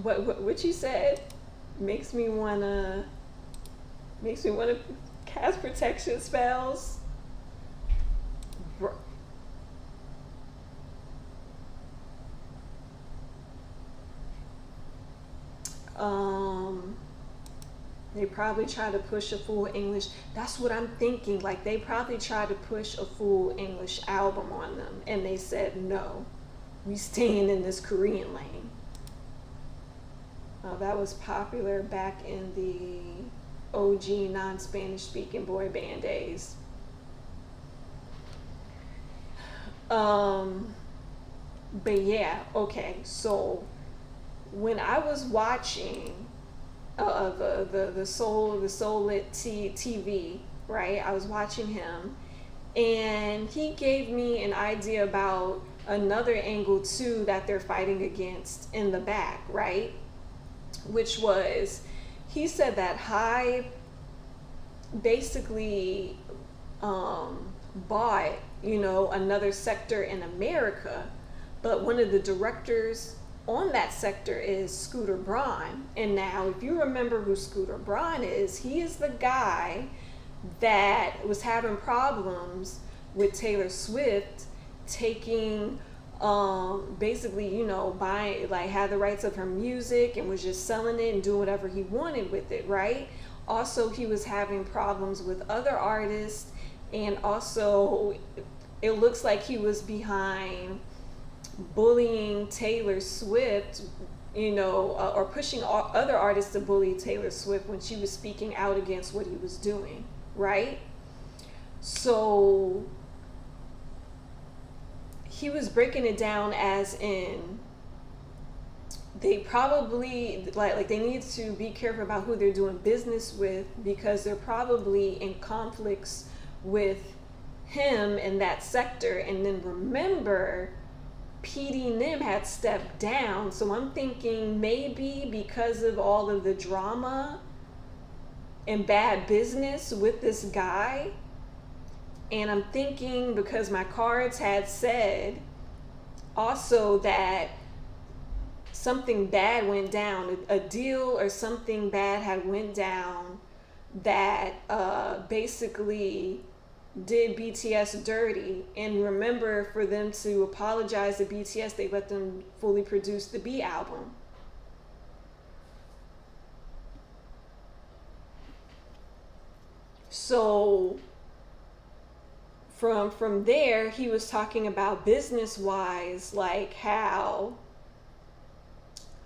What you said makes me wanna cast protection spells. They probably try to push a full English. That's what I'm thinking. Like, they probably tried to push a full English album on them, and they said no. We staying in this Korean lane. That was popular back in the OG non-Spanish speaking boy band days. But yeah, okay. So when I was watching the Soul Lit TV, right? I was watching him, and he gave me an idea about another angle too that they're fighting against in the back, right? Which was, he said that Hybe basically bought, another sector in America, but one of the directors on that sector is Scooter Braun. And now, if you remember who Scooter Braun is, he is the guy that was having problems with Taylor Swift taking basically, buying, like, had the rights of her music and was just selling it and doing whatever he wanted with it, right? Also, he was having problems with other artists, and also it looks like he was behind bullying Taylor Swift, or pushing other artists to bully Taylor Swift when she was speaking out against what he was doing, right? So he was breaking it down as in, they probably like they need to be careful about who they're doing business with, because they're probably in conflicts with him in that sector. And then remember, PD Nim had stepped down, so I'm thinking maybe because of all of the drama and bad business with this guy. And I'm thinking, because my cards had said also that something bad went down, a deal or something bad had went down that basically did BTS dirty. And remember, for them to apologize to BTS, they let them fully produce the B album. So from there, he was talking about business wise, like how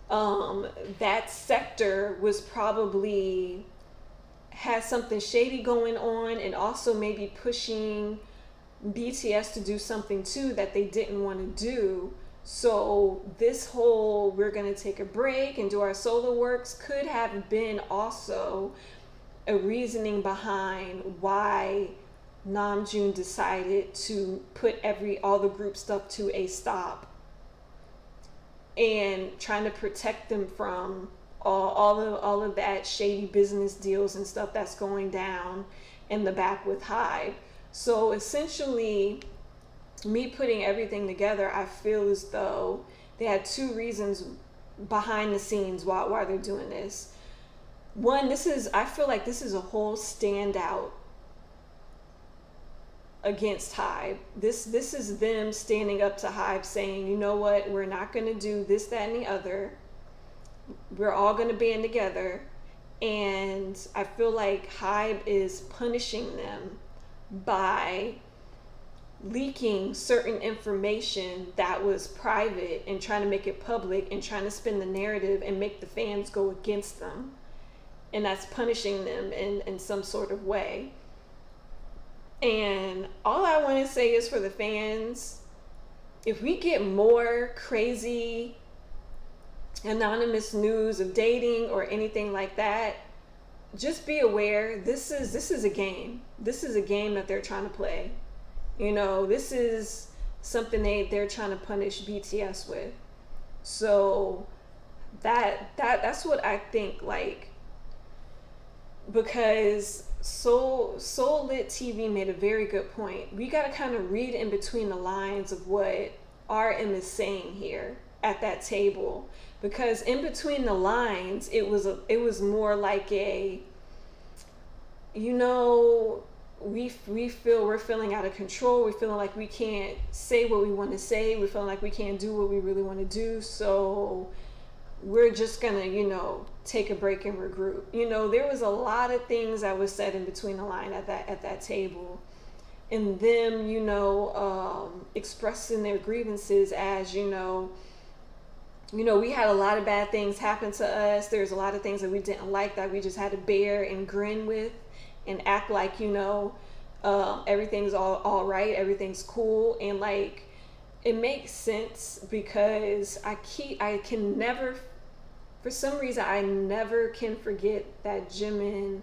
that sector was probably has something shady going on, and also maybe pushing BTS to do something too that they didn't want to do. So this whole, we're going to take a break and do our solo works, could have been also a reasoning behind why Namjoon decided to put all the group stuff to a stop, and trying to protect them from all of that shady business deals and stuff that's going down in the back with Hybe. So essentially, me putting everything together, I feel as though they had two reasons behind the scenes why they're doing this. One, I feel like this is a whole standout against Hybe. This is them standing up to Hybe saying, you know what, we're not going to do this, that, and the other. We're all going to band together. And I feel like Hybe is punishing them by leaking certain information that was private and trying to make it public and trying to spin the narrative and make the fans go against them. And that's punishing them in some sort of way. And all I want to say is, for the fans, if we get more crazy anonymous news of dating or anything like that, just be aware, this is a game. This is a game that they're trying to play. You know, this is something they're trying to punish BTS with. So that's what I think, like, because Soul Lit TV made a very good point. We got to kind of read in between the lines of what RM is saying here at that table, because in between the lines it was more like a, you know, we feel we're feeling out of control, we're feeling like we can't say what we want to say, we're feeling like we can't do what we really want to do, so we're just gonna, you know, take a break and regroup. You know, there was a lot of things that was said in between the line at that table, and them, you know, expressing their grievances as, you know, we had a lot of bad things happen to us. There's a lot of things that we didn't like that we just had to bear and grin with and act like, you know, everything's all right, everything's cool. And like, it makes sense, because I can never, for some reason, I never can forget that Jimin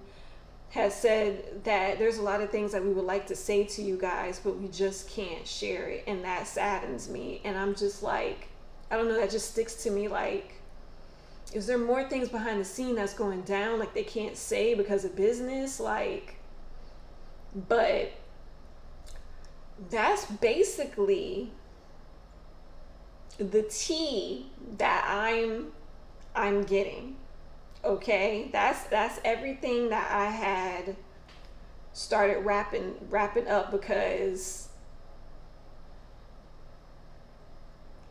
has said that there's a lot of things that we would like to say to you guys, but we just can't share it. And that saddens me. And I'm just like, I don't know, that just sticks to me. Like, is there more things behind the scene that's going down, like they can't say because of business? Like, but that's basically the tea that I'm getting. Okay, that's everything that I had started wrapping up, because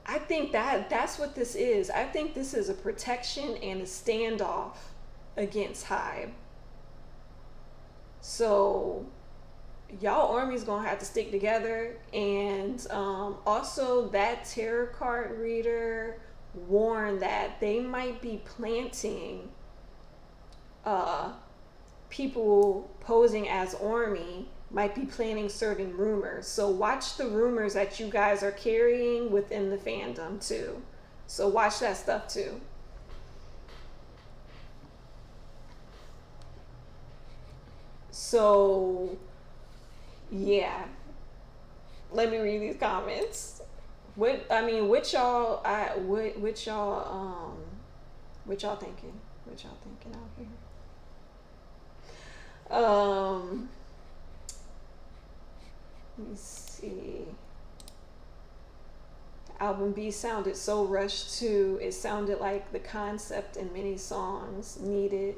I think that's what this is. I think this is a protection and a standoff against Hybe. So y'all army's gonna have to stick together. And also, that tarot card reader warned that they might be planting people posing as army might be planning certain rumors. So watch the rumors that you guys are carrying within the fandom too. So watch that stuff too. So yeah, let me read these comments. What y'all thinking? What y'all thinking out here? Let me see. Album B sounded so rushed too. It sounded like the concept and many songs needed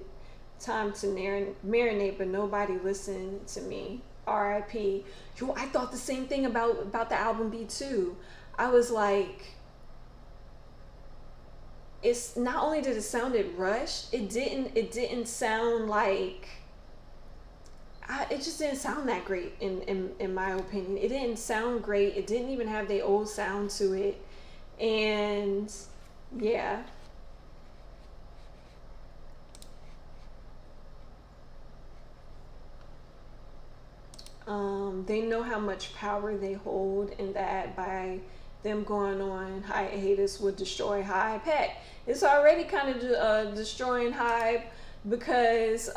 time to marinate, but nobody listened to me. R.I.P. Yo, I thought the same thing about the album B too. I was like, it's not only did it sounded rushed, it didn't sound like, it just didn't sound that great in my opinion. It didn't sound great. It didn't even have the old sound to it. And yeah. They know how much power they hold, and that by them going on hiatus would destroy Hybe. Heck, it's already kind of destroying Hybe, because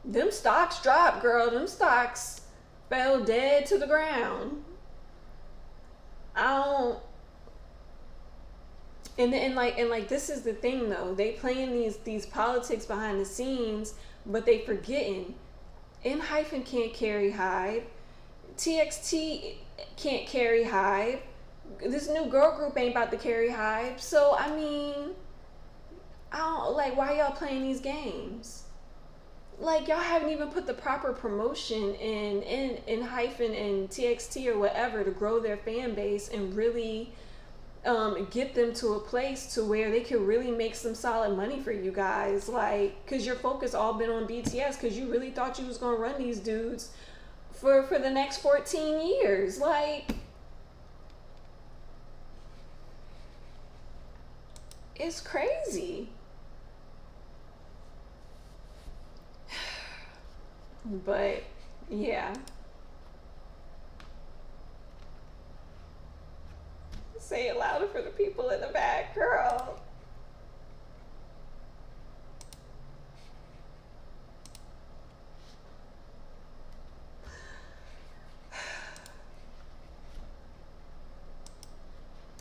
them stocks dropped, girl. Them stocks fell dead to the ground. And this is the thing though. They playing these politics behind the scenes, but they forgetting N- can't carry Hybe. TXT can't carry Hybe. This new girl group ain't about to carry Hybe. So I mean, I don't like, why y'all playing these games? like y'all haven't even put the proper promotion in hyphen and TXT or whatever to grow their fan base and really get them to a place to where they can really make some solid money for you guys. Like, because your focus all been on BTS because you really thought you was going to run these dudes for the next 14 years. Like, it's crazy. But yeah, say it louder for the people in the back, girl.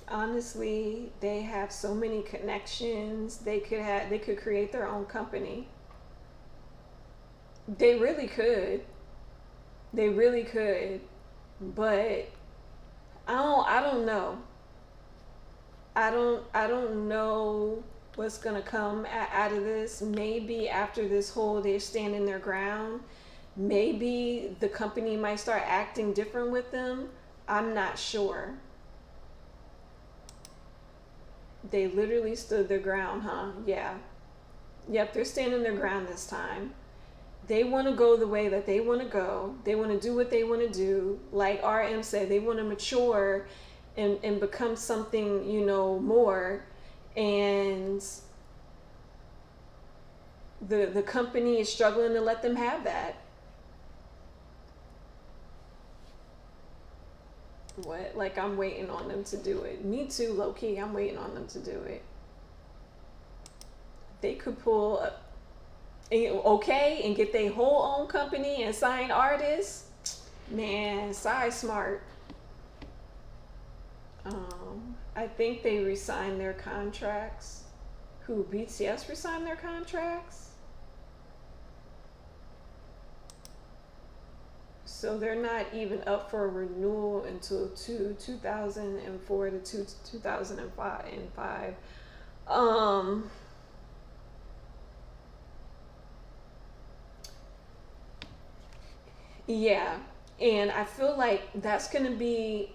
Honestly, they have so many connections. They could create their own company. They really could. They really could. But I don't know. I don't know what's gonna come out of this. Maybe after this whole they're standing their ground, maybe the company might start acting different with them. I'm not sure. They literally stood their ground, huh? Yeah. Yep, they're standing their ground this time. They want to go the way that they want to go. They want to do what they want to do. Like RM said, they want to mature and become something, more. And the company is struggling to let them have that. What? Like, I'm waiting on them to do it. Me too, low key. I'm waiting on them to do it. They could pull up, okay, and get their whole own company and sign artists. Man, Psy smart. I think they resigned their contracts. Who? BTS resigned their contracts? So they're not even up for a renewal until 2004 to 2005. Yeah, and I feel like that's going to be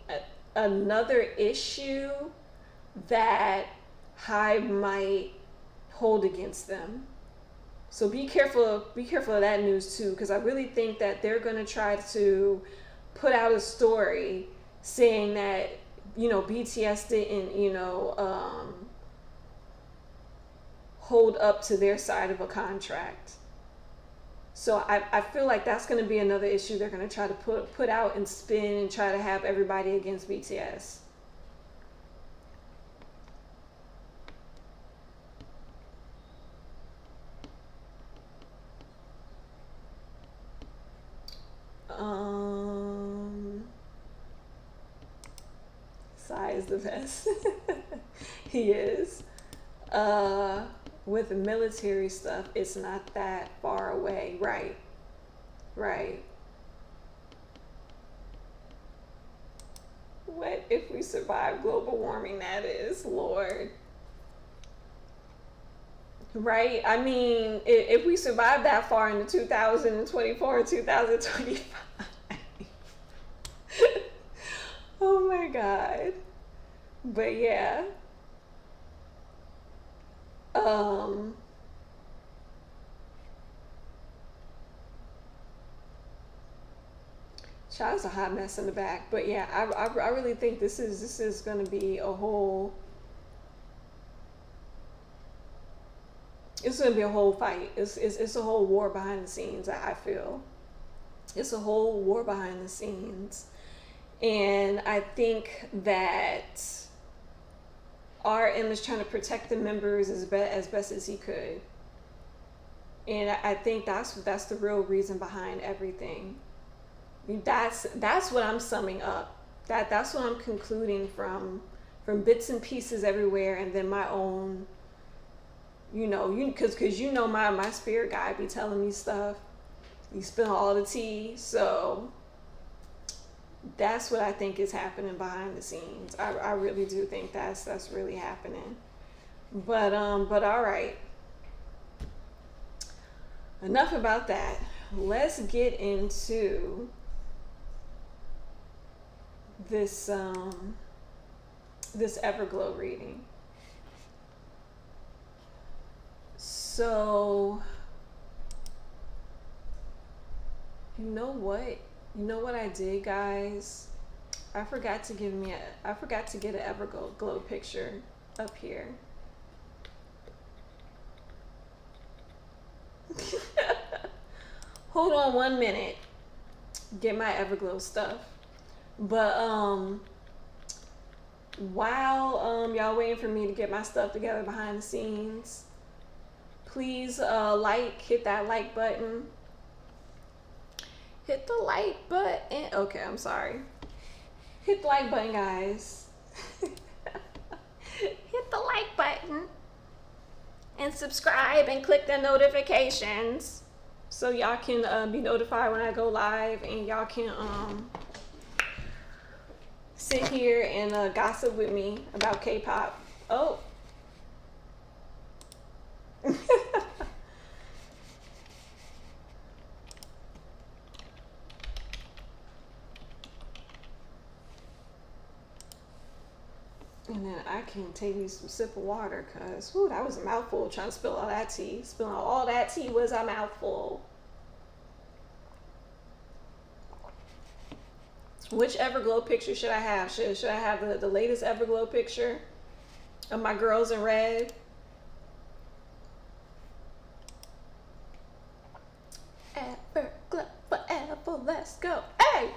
another issue that Hybe might hold against them. So be careful of that news too, because I really think that they're going to try to put out a story saying that BTS didn't hold up to their side of a contract. So I feel like that's going to be another issue they're going to try to put out and spin and try to have everybody against BTS. Psy is the best. He is. With the military stuff, it's not that far away. Right. What if we survive global warming? That is, Lord. Right? I mean, if we survive that far into 2024 or 2025. Oh my God. But yeah. Child's a hot mess in the back. But yeah, I really think this is going to be a whole. It's going to be a whole fight. It's a whole war behind the scenes. I feel it's a whole war behind the scenes, and I think that RM is trying to protect the members as best as he could, and I think that's the real reason behind everything. That's what I'm summing up. That's what I'm concluding from bits and pieces everywhere, and then my own. Because my spirit guide be telling me stuff. You spill all the tea, so that's what I think is happening behind the scenes. I really do think that's really happening. But all right. enough about that. Let's get into this this Everglow reading. So you know what I did, guys? I forgot to get an Everglow picture up here. Hold on 1 minute. Get my Everglow stuff. But while y'all waiting for me to get my stuff together behind the scenes, please hit that like button. Hit the like button. Okay, I'm sorry. Hit the like button, guys. Hit the like button. And subscribe and click the notifications so y'all can be notified when I go live, and y'all can sit here and gossip with me about K-pop. Oh. And then I can take me some sip of water, because that was a mouthful trying to spill all that tea. Spilling all that tea was a mouthful. Which Everglow picture should I have? Should I have the latest Everglow picture of my girls in red? Everglow forever, let's go. Hey!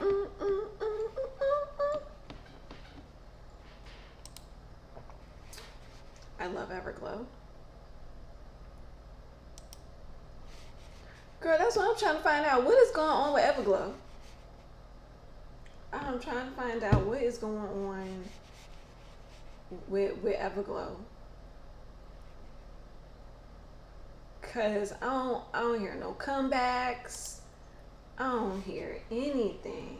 I love Everglow. Girl, that's what I'm trying to find out. What is going on with Everglow? I'm trying to find out what is going on with Everglow. Cause I don't hear no comebacks. I don't hear anything.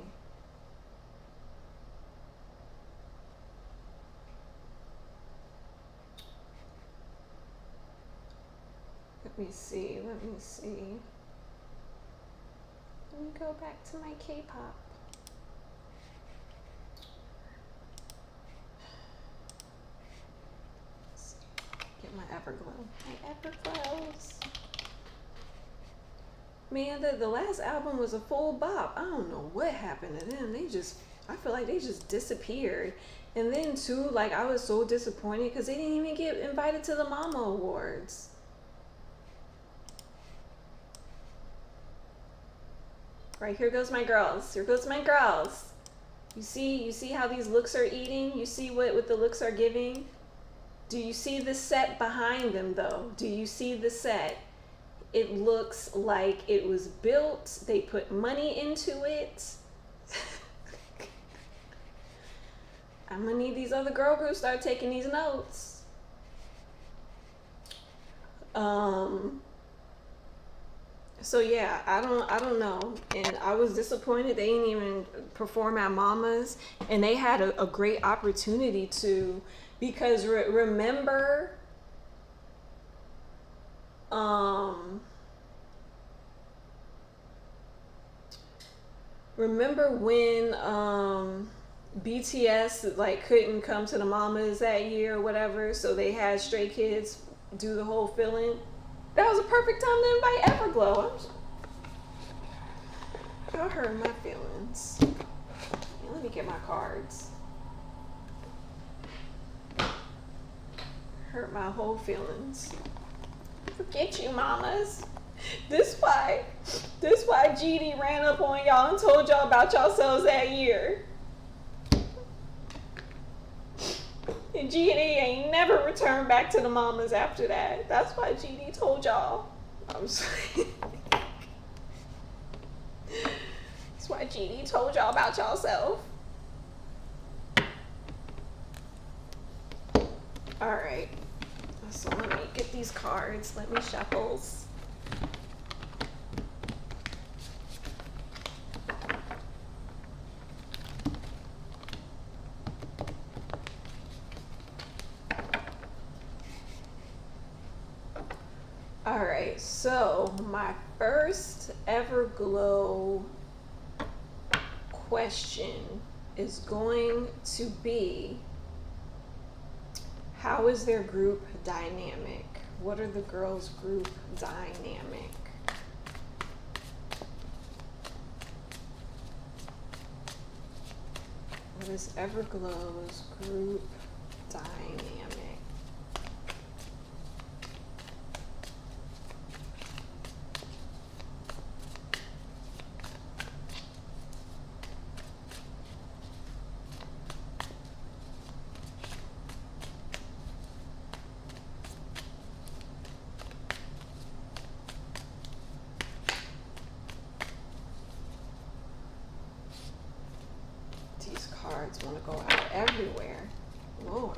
Let me see. Let me go back to my K-pop. Get my Everglow. My Everglows. Man, the last album was a full bop. I don't know what happened to them. I feel like they just disappeared. And then too, like, I was so disappointed because they didn't even get invited to the Mama Awards. Right, here goes my girls. Here goes my girls. You see how these looks are eating? You see what the looks are giving? Do you see the set behind them though? Do you see the set? It looks like it was built. They put money into it. I'm gonna need these other girl groups to start taking these notes. So yeah, I don't know, and I was disappointed they didn't even perform at Mama's, and they had a great opportunity to, because remember, remember when BTS like couldn't come to the Mamas that year or whatever, so they had Stray Kids do the whole fill-in. That was a perfect time to invite Everglow. Y'all hurt my feelings. Yeah, let me get my cards. Hurt my whole feelings. Forget you, mamas. This why GD ran up on y'all and told y'all about yourselves that year. And GD ain't never returned back to the Mamas after that. That's why GD told y'all. I'm sorry. That's why GD told y'all about y'allself. Alright. So let me get these cards. Let me shuffles. All right, so my first Everglow question is going to be, how is their group dynamic? What are the girls' group dynamic? What is Everglow's group dynamic? These cards want to go out everywhere. Lord.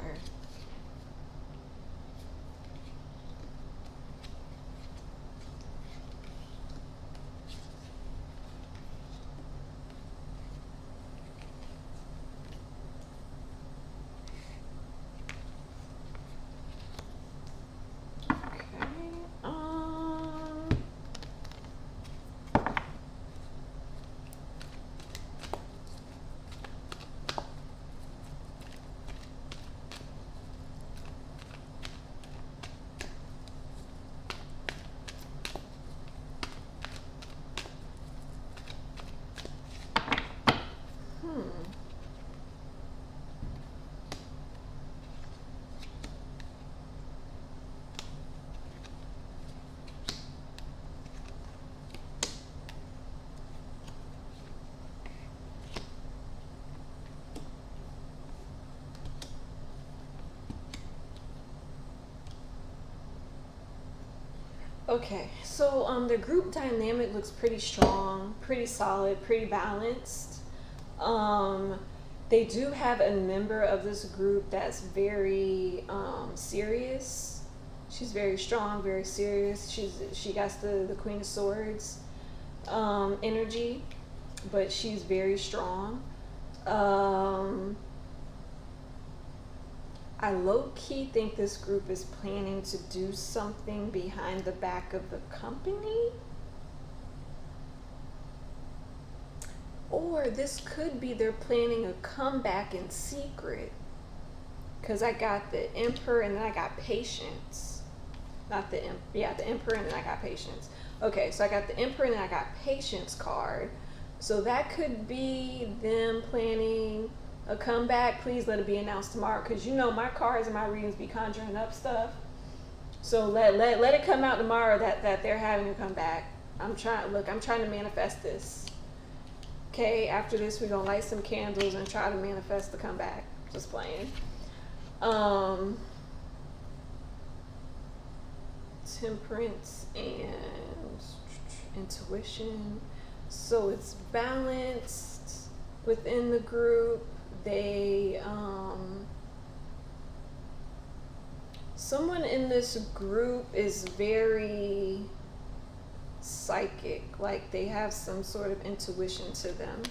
Okay, so the group dynamic looks pretty strong, pretty solid, pretty balanced. They do have a member of this group that's very serious. She's very strong, very serious. She got the Queen of Swords energy, but she's very strong. I low-key think this group is planning to do something behind the back of the company. Or this could be they're planning a comeback in secret. Because I got the Emperor and then I got Patience. Not the the Emperor and then I got Patience. Okay, so I got the Emperor and then I got Patience card. So that could be them planning a comeback. Please let it be announced tomorrow, because you know my cards and my readings be conjuring up stuff. So let it come out tomorrow that they're having a comeback. I'm trying to manifest this. Okay, after this we're gonna light some candles and try to manifest the comeback. Just playing. Temperance and intuition. So it's balanced within the group. They someone in this group is very psychic, like they have some sort of intuition to them,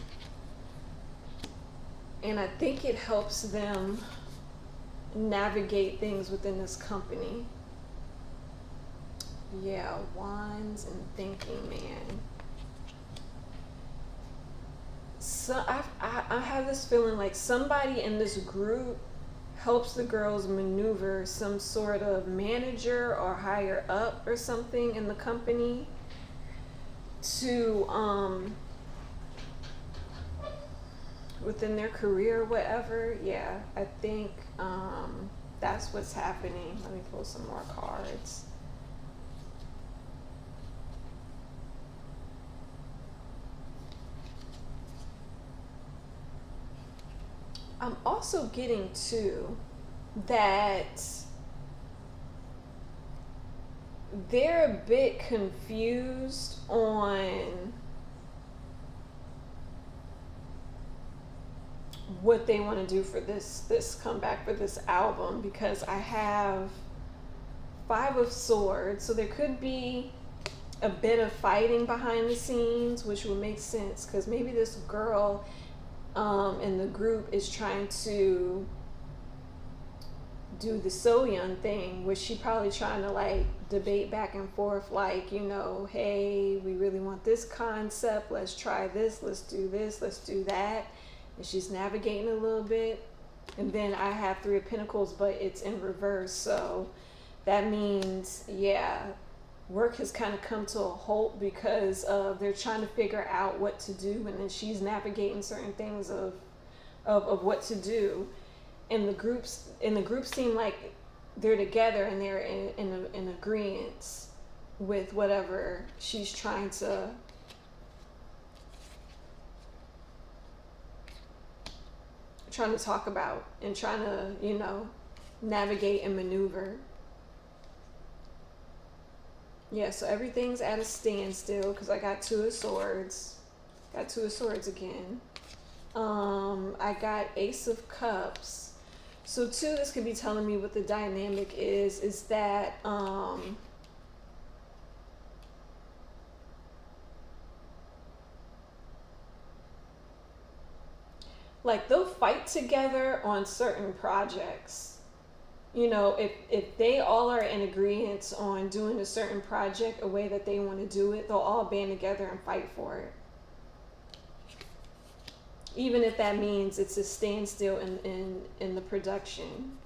and I think it helps them navigate things within this company. Yeah, wands and thinking man. So I have this feeling like somebody in this group helps the girls maneuver some sort of manager or higher up or something in the company to within their career or whatever. Yeah, I think that's what's happening. Let me pull some more cards. I'm also getting to that they're a bit confused on what they want to do for this comeback, for this album, because I have 5 of Swords, so there could be a bit of fighting behind the scenes, which would make sense because maybe this girl in the group is trying to do the So-Young thing, which she probably trying to like debate back and forth, like, you know, hey, we really want this concept, let's try this, let's do that. And she's navigating a little bit. And then I have Three of Pentacles, but it's in reverse, so that means, yeah, work has kind of come to a halt because they're trying to figure out what to do, and then she's navigating certain things of what to do. And the groups seem like they're together and they're in agreement with whatever she's trying to talk about and trying to, you know, navigate and maneuver. Yeah, so everything's at a standstill because I got Two of Swords. Got Two of Swords again. I got Ace of Cups. So too, this could be telling me what the dynamic is that like they'll fight together on certain projects. You know, if they all are in agreement on doing a certain project a way that they want to do it, they'll all band together and fight for it. Even if that means it's a standstill in the production.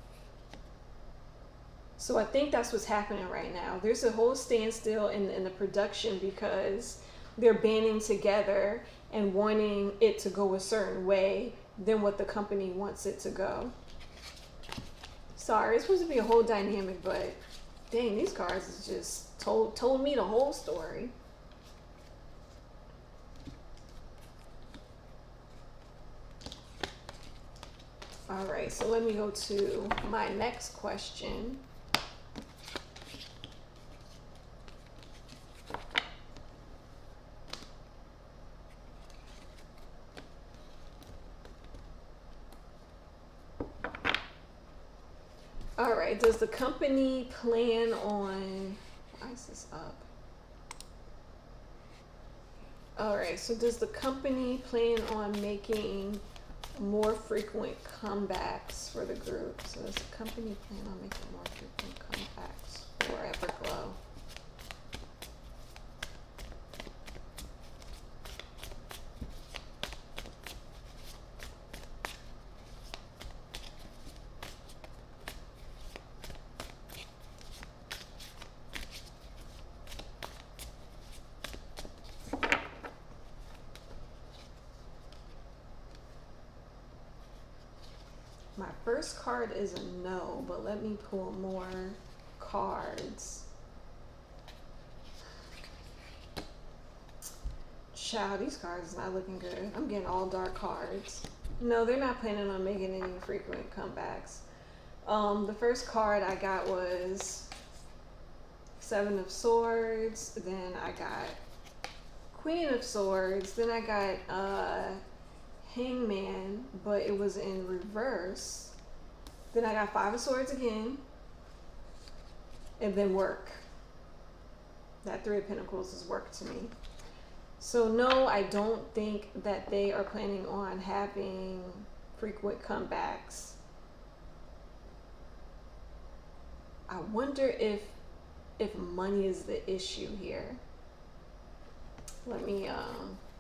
So I think that's what's happening right now. There's a whole standstill in the production because they're banding together and wanting it to go a certain way than what the company wants it to go. Sorry, it's supposed to be a whole dynamic, but dang, these cards is just told me the whole story. All right, so let me go to my next question. All right, does the company plan on, why is this up? All right, so does the company plan on making more frequent comebacks for the group? So does the company plan on making more frequent comebacks for Everglow? My first card is a no, but let me pull more cards. Child, these cards is not looking good. I'm getting all dark cards. No, they're not planning on making any frequent comebacks. The first card I got was Seven of Swords. Then I got Queen of Swords. Then I got Hangman, but it was in reverse. Then I got Five of Swords again, and then work. That Three of Pentacles is work to me. So no, I don't think that they are planning on having frequent comebacks. I wonder if money is the issue here. Let me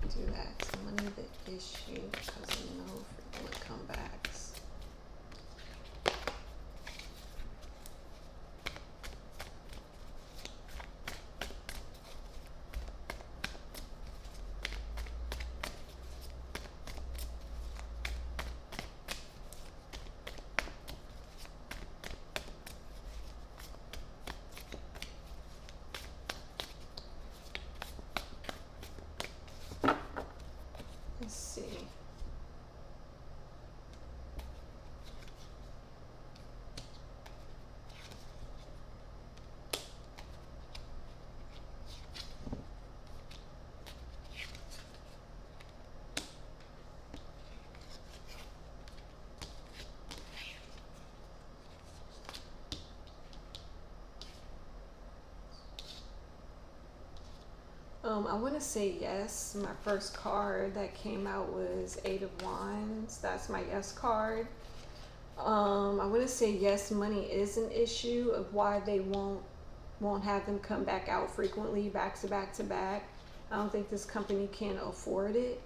do that. So money the issue because of no frequent comebacks. Let's see. I want to say yes. My first card that came out was Eight of Wands. That's my yes card. I want to say yes, money is an issue of why they won't have them come back out frequently, back to back to back. I don't think this company can afford it.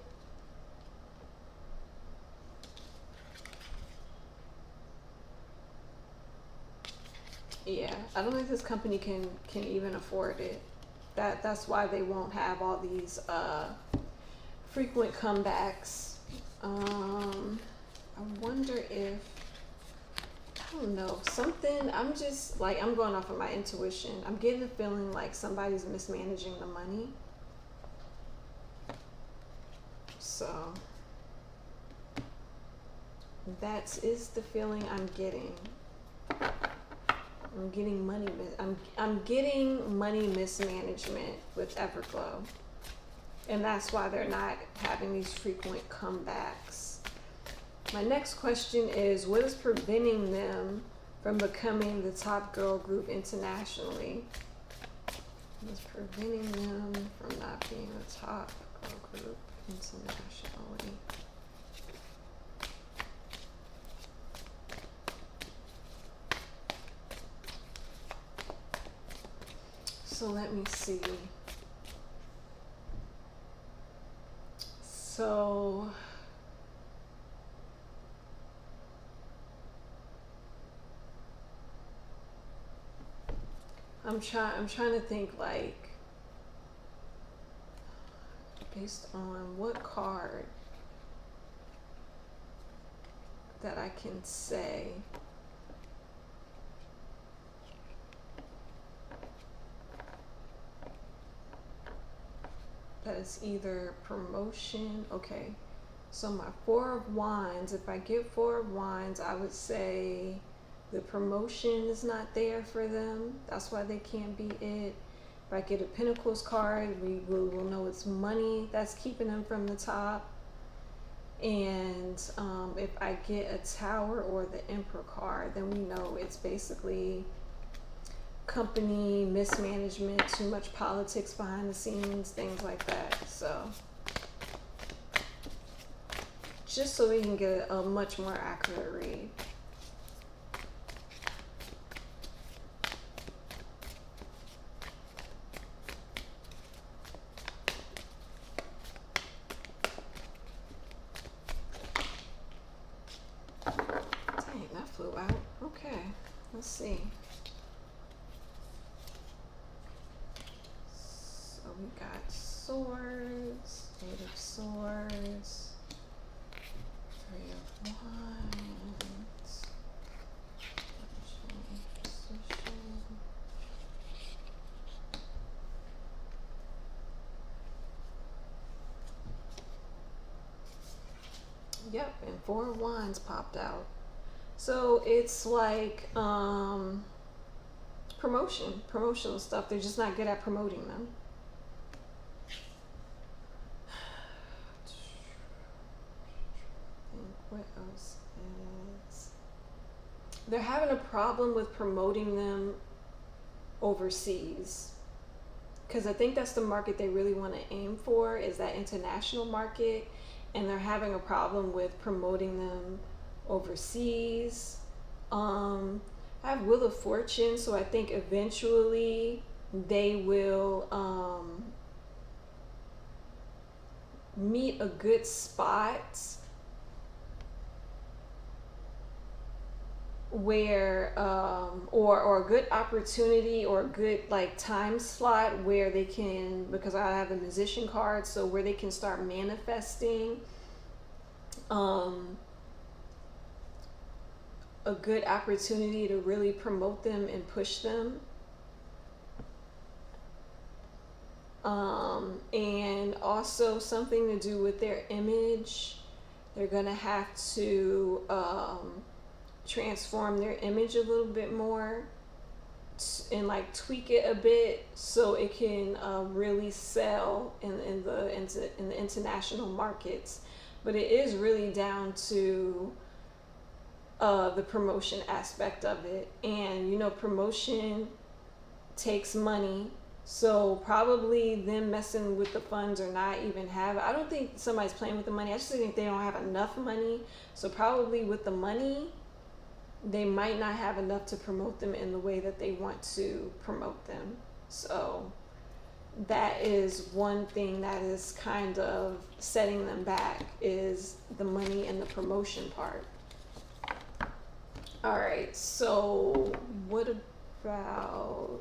Yeah, I don't think this company can even afford it. That's why they won't have all these frequent comebacks. I wonder if, I don't know, something, I'm just like, I'm going off of my intuition. I'm getting the feeling like somebody's mismanaging the money. So that is the feeling I'm getting. I'm getting money. I'm getting money mismanagement with Everglow, and that's why they're not having these frequent comebacks. My next question is, what is preventing them from becoming the top girl group internationally? What is preventing them from not being the top girl group internationally? So let me see. So I'm trying to think, like, based on what card that I can say. That is either promotion. Okay, so my Four of Wands, if I get Four of Wands, I would say the promotion is not there for them. That's why they can't be it. If I get a Pentacles card, we will know it's money that's keeping them from the top. And if I get a Tower or the Emperor card, then we know it's basically company mismanagement, too much politics behind the scenes, things like that. So just so we can get a much more accurate read. Dang, that flew out. Okay, let's see. So we got Swords, Eight of Swords, Three of Wands, position. Yep, and Four of Wands popped out. So it's like promotional stuff. They're just not good at promoting them. What else is? They're having a problem with promoting them overseas, because I think that's the market they really want to aim for, is that international market, and they're having a problem with promoting them overseas. I have Wheel of Fortune, so I think eventually they will meet a good spot where or a good opportunity or a good like time slot where they can, because I have the Musician card, so where they can start manifesting a good opportunity to really promote them and push them. And also something to do with their image. They're gonna have to transform their image a little bit more and like tweak it a bit so it can really sell in the international markets. But it is really down to the promotion aspect of it, and you know, promotion takes money. So probably them messing with the funds or not even have, I don't think somebody's playing with the money. I just think they don't have enough money. So probably with the money, they might not have enough to promote them in the way that they want to promote them. So that is one thing that is kind of setting them back, is the money and the promotion part. All right, so what about...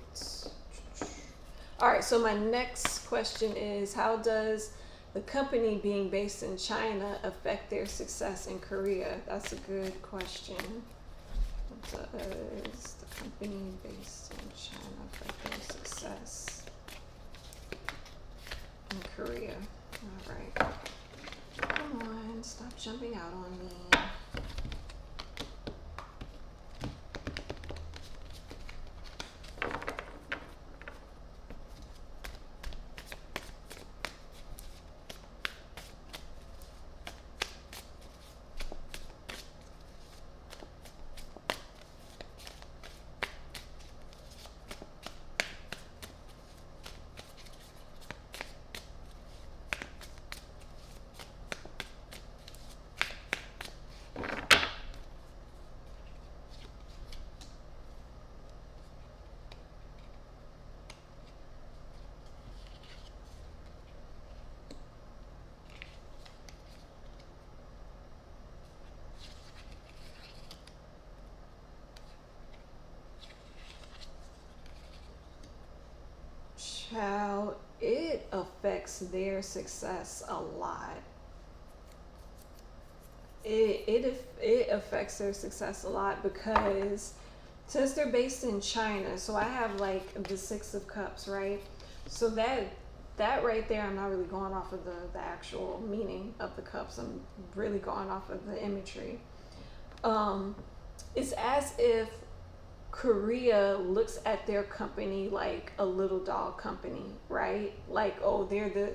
All right, so my next question is, how does the company being based in China affect their success in Korea? That's a good question. How does the company based in China affect their success in Korea? All right. Come on, stop jumping out on me. Child, it affects their success a lot. It affects their success a lot because since they're based in China, so I have like the Six of Cups, right? So that right there, I'm not really going off of the actual meaning of the cups. I'm really going off of the imagery. It's as if Korea looks at their company like a little dog company, right? Like, oh, they're the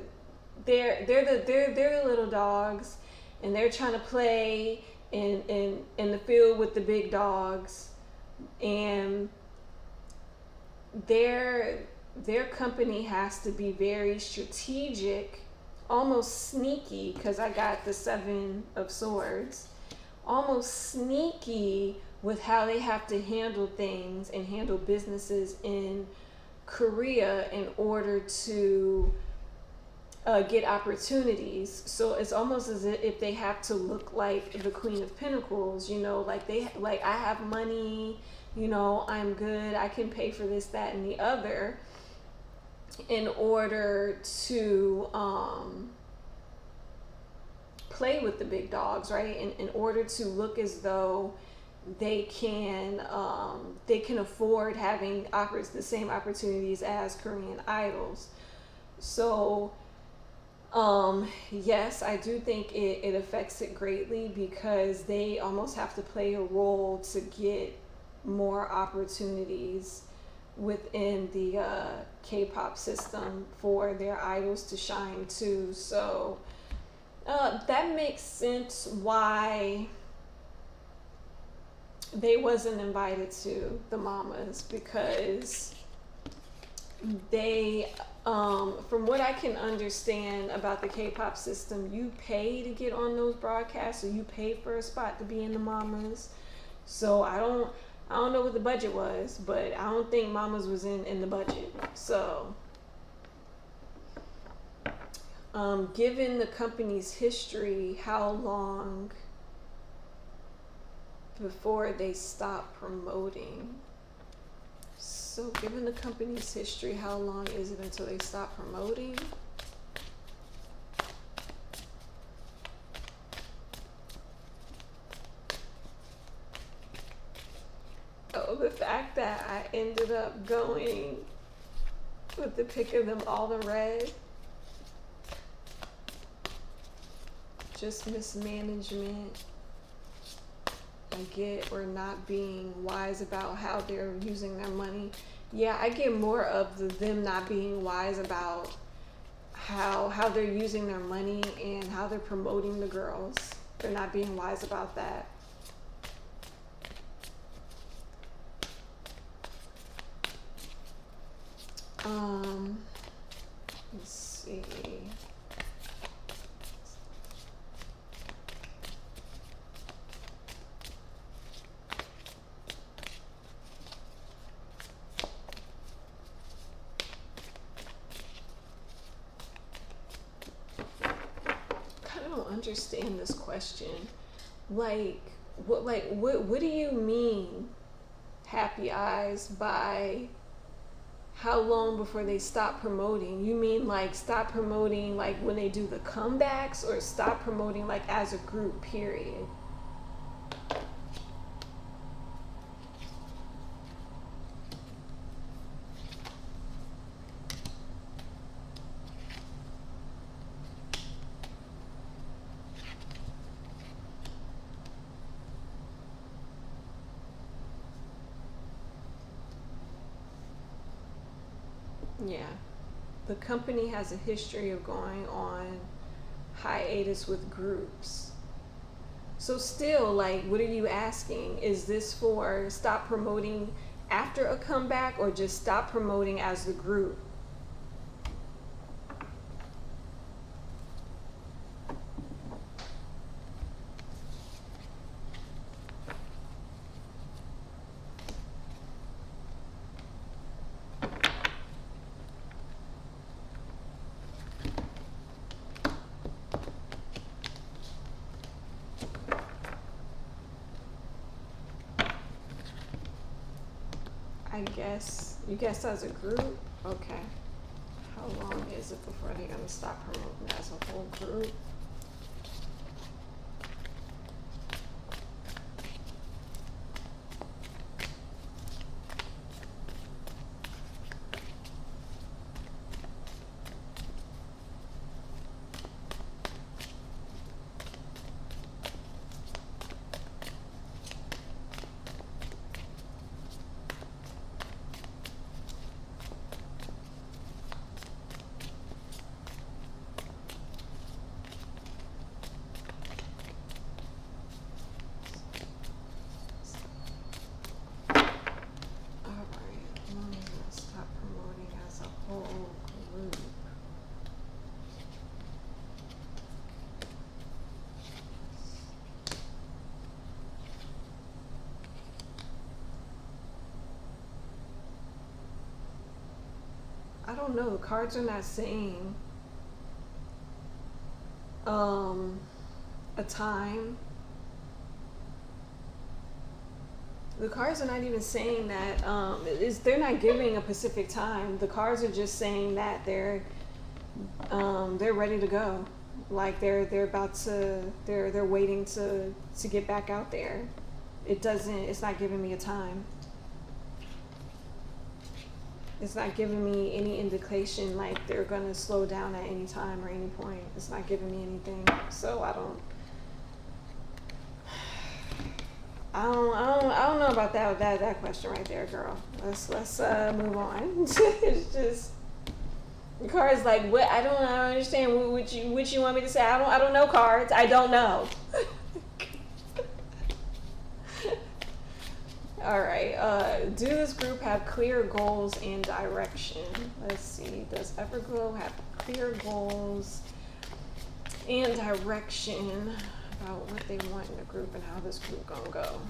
little dogs, and they're trying to play in the field with the big dogs, and their company has to be very strategic, almost sneaky, because I got the Seven of Swords, almost sneaky with how they have to handle things and handle businesses in Korea in order to get opportunities. So it's almost as if they have to look like the Queen of Pentacles, you know, like I have money, you know, I'm good, I can pay for this, that, and the other, in order to play with the big dogs, right? In order to look as though they can afford having the same opportunities as Korean idols. So yes, I do think it affects it greatly, because they almost have to play a role to get more opportunities within the K-pop system for their idols to shine too. So that makes sense why they wasn't invited to the mamas, because they from what I can understand about the K-pop system, you pay to get on those broadcasts, or you pay for a spot to be in the mamas. So I don't know what the budget was, but I don't think mamas was in the budget. So given the company's history, how long before they stop promoting? So given the company's history, how long is it until they stop promoting? Oh, the fact that I ended up going with the pick of them all in red, just mismanagement. I get, or not being wise about how they're using their money. Yeah, I get more of them not being wise about how they're using their money and how they're promoting the girls. They're not being wise about that. Let's see. understand this question. What do you mean, happy eyes, by how long before they stop promoting? You mean like stop promoting like when they do the comebacks, or stop promoting like as a group, period? Yeah. The company has a history of going on hiatus with groups. So still, like, what are you asking? Is this for stop promoting after a comeback, or just stop promoting as the group? You guess as a group? Okay. How long is it before they're gonna stop promoting as a whole group? I don't know. The cards are not saying a time. The cards are not even saying that. They're not giving a specific time. The cards are just saying that they're ready to go. Like they're about to. They're waiting to get back out there. It's not giving me a time. It's not giving me any indication like they're gonna slow down at any time or any point. It's not giving me anything. So I don't know about that question right there, girl. Let's move on. It's just the cards like what I don't understand what you want me to say. I don't know cards. I don't know. All right. Do this group have clear goals and direction? Let's see. Does Everglow have clear goals and direction about what they want in the group and how this group gonna go?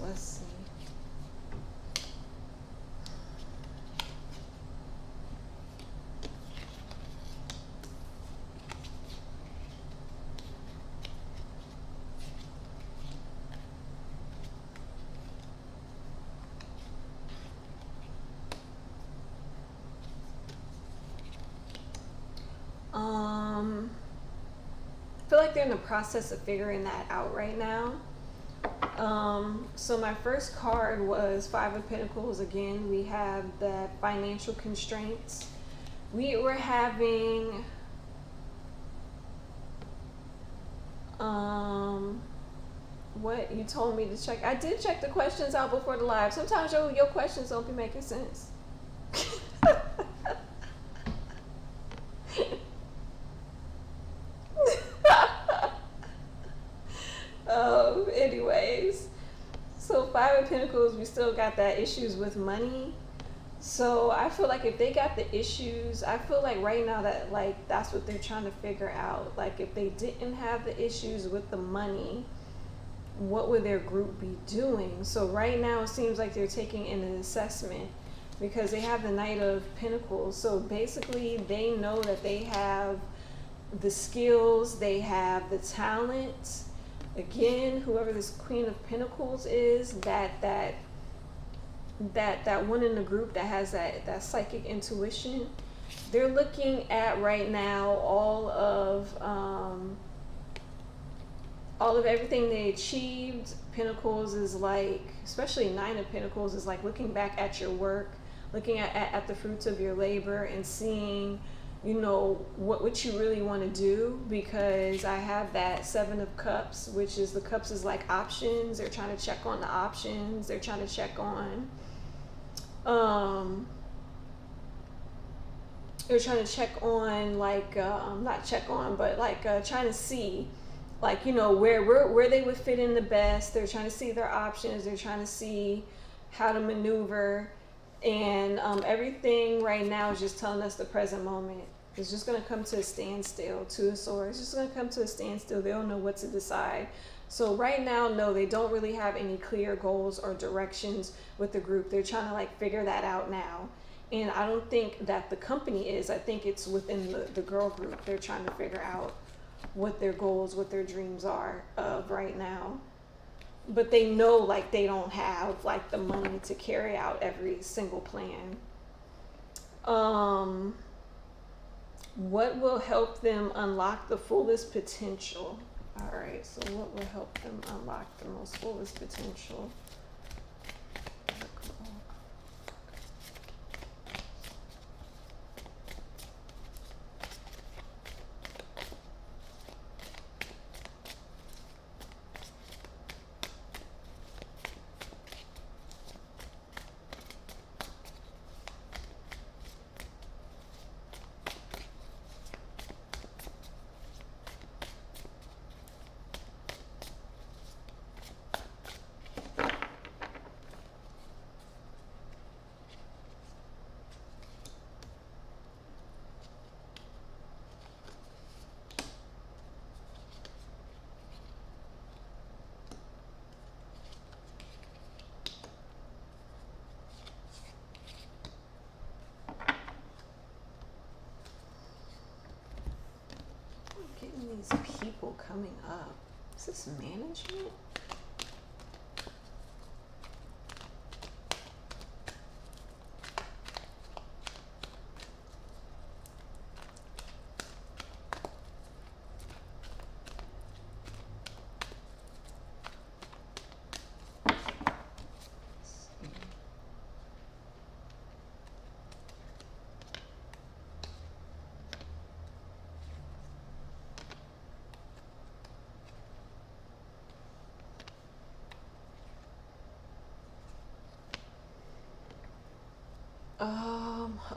Let's see. I feel like they're in the process of figuring that out right now. So my first card was Five of Pentacles. Again, we have the financial constraints. We were having what you told me to check. I did check the questions out before the live. Sometimes your questions don't be making sense. Anyways, so Five of Pentacles Pentacles, we still got that issues with money. So I feel like if they got the issues, I feel like right now that like that's what they're trying to figure out. Like if they didn't have the issues with the money, what would their group be doing? So right now it seems like they're taking in an assessment because they have the Knight of Pentacles. So basically they know that they have the skills, they have the talent. Again, whoever this Queen of Pentacles is, that one in the group that has that psychic intuition, they're looking at right now all of everything they achieved. Pentacles is like, especially Nine of Pentacles is like looking back at your work, looking at the fruits of your labor and seeing, you know, what you really want to do. Because I have that Seven of Cups, which is the cups is like options. They're trying to check on the options. They're trying to check on they're trying to check on like not check on but like trying to see like, you know, where they would fit in the best. They're trying to see their options. They're trying to see how to maneuver. And everything right now is just telling us the present moment. It's just going to come to a standstill. Two of Swords. It's just going to come to a standstill. They don't know what to decide. So right now, no, they don't really have any clear goals or directions with the group. They're trying to like figure that out now. And I don't think that the company is. I think it's within the girl group. They're trying to figure out what their goals, what their dreams are of right now. But they know like they don't have like the money to carry out every single plan. What will help them unlock the fullest potential? All right, so what will help them unlock the most fullest potential? Getting these people coming up. Is this management?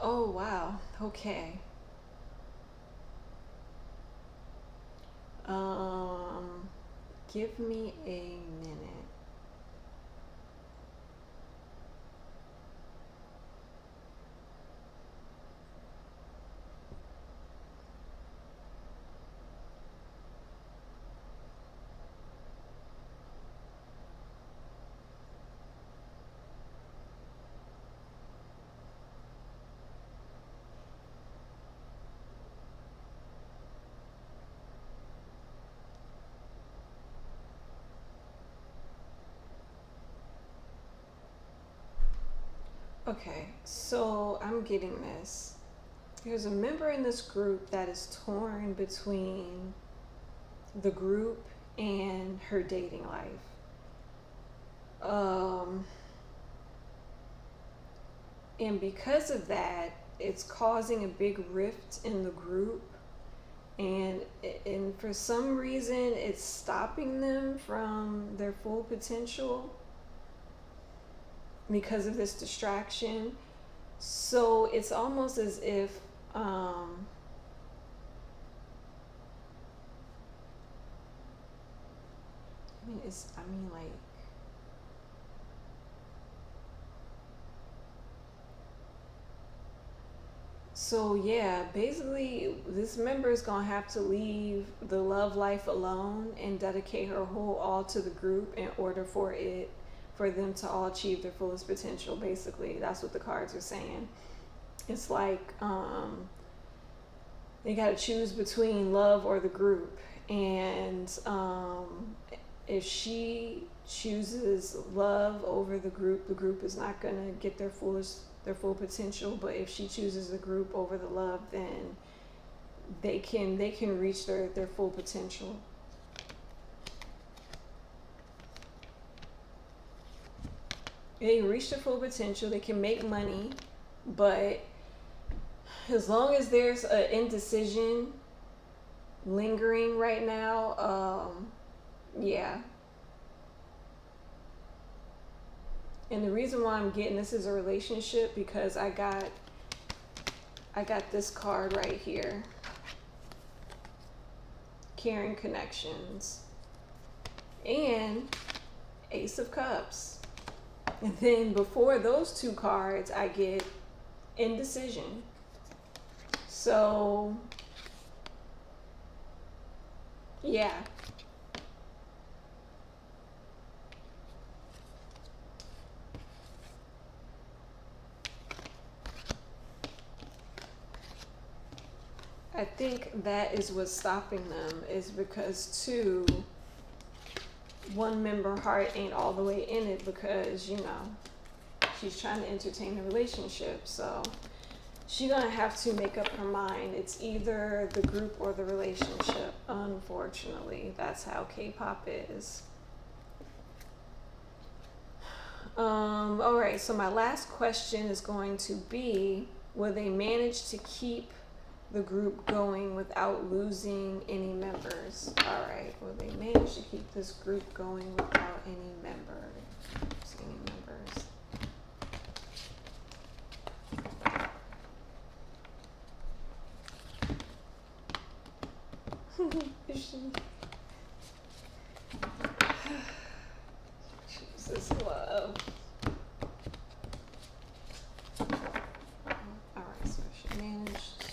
Oh wow, okay. Give me a minute. Okay, so I'm getting this. There's a member in this group that is torn between the group and her dating life. And because of that, it's causing a big rift in the group. And for some reason, it's stopping them from their full potential because of this distraction. So it's almost as if I mean like So yeah, basically this member is gonna have to leave the love life alone and dedicate her whole all to the group in order for them to all achieve their fullest potential. Basically, that's what the cards are saying. It's like they gotta choose between love or the group, and if she chooses love over the group is not gonna get their full potential. But if she chooses the group over the love, then they can reach their full potential. They can reach their full potential. They can make money, but as long as there's an indecision lingering right now, yeah. And the reason why I'm getting this is a relationship, because I got this card right here. Caring connections. And Ace of Cups. And then before those two cards, I get indecision. So, yeah. I think that is what's stopping them, is because one member heart ain't all the way in it, because she's trying to entertain the relationship. So she's gonna have to make up her mind. It's either the group or the relationship. Unfortunately, that's how Kpop is. All right, so my last question is going to be, will they manage to keep the group going without losing any members? All right, will they manage to keep this group going without any members? Jesus love. All right, so she managed to.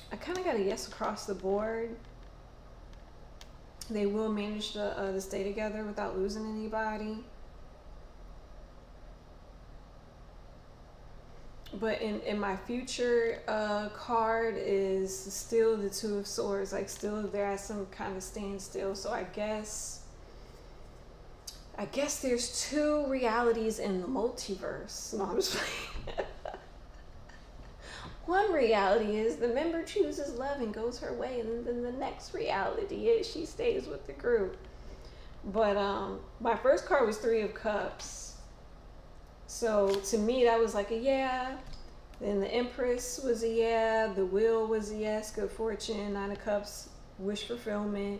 I kind of got a yes across the board. They will manage to stay together without losing anybody. But in my future card is still the Two of Swords. Like, still they're at some kind of standstill. So I guess there's two realities in the multiverse. No, I'm just playing. One reality is the member chooses love and goes her way, and then the next reality is she stays with the group. But my first card was Three of Cups. So to me, that was like a yeah. Then the Empress was a yeah. The Wheel was a yes. Good fortune. Nine of Cups, wish fulfillment.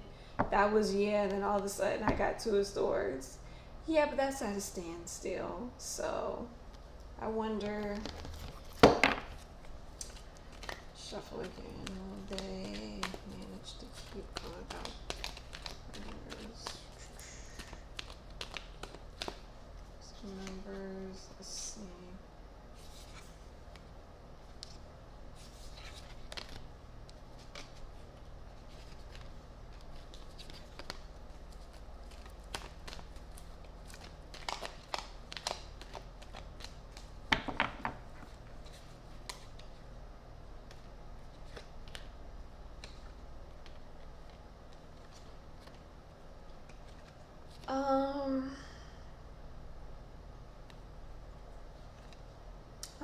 That was yeah. And then all of a sudden, I got Two of Swords. Yeah, but that's at a standstill. So I wonder. Shuffle again. Will they manage to keep going about numbers? Let's see.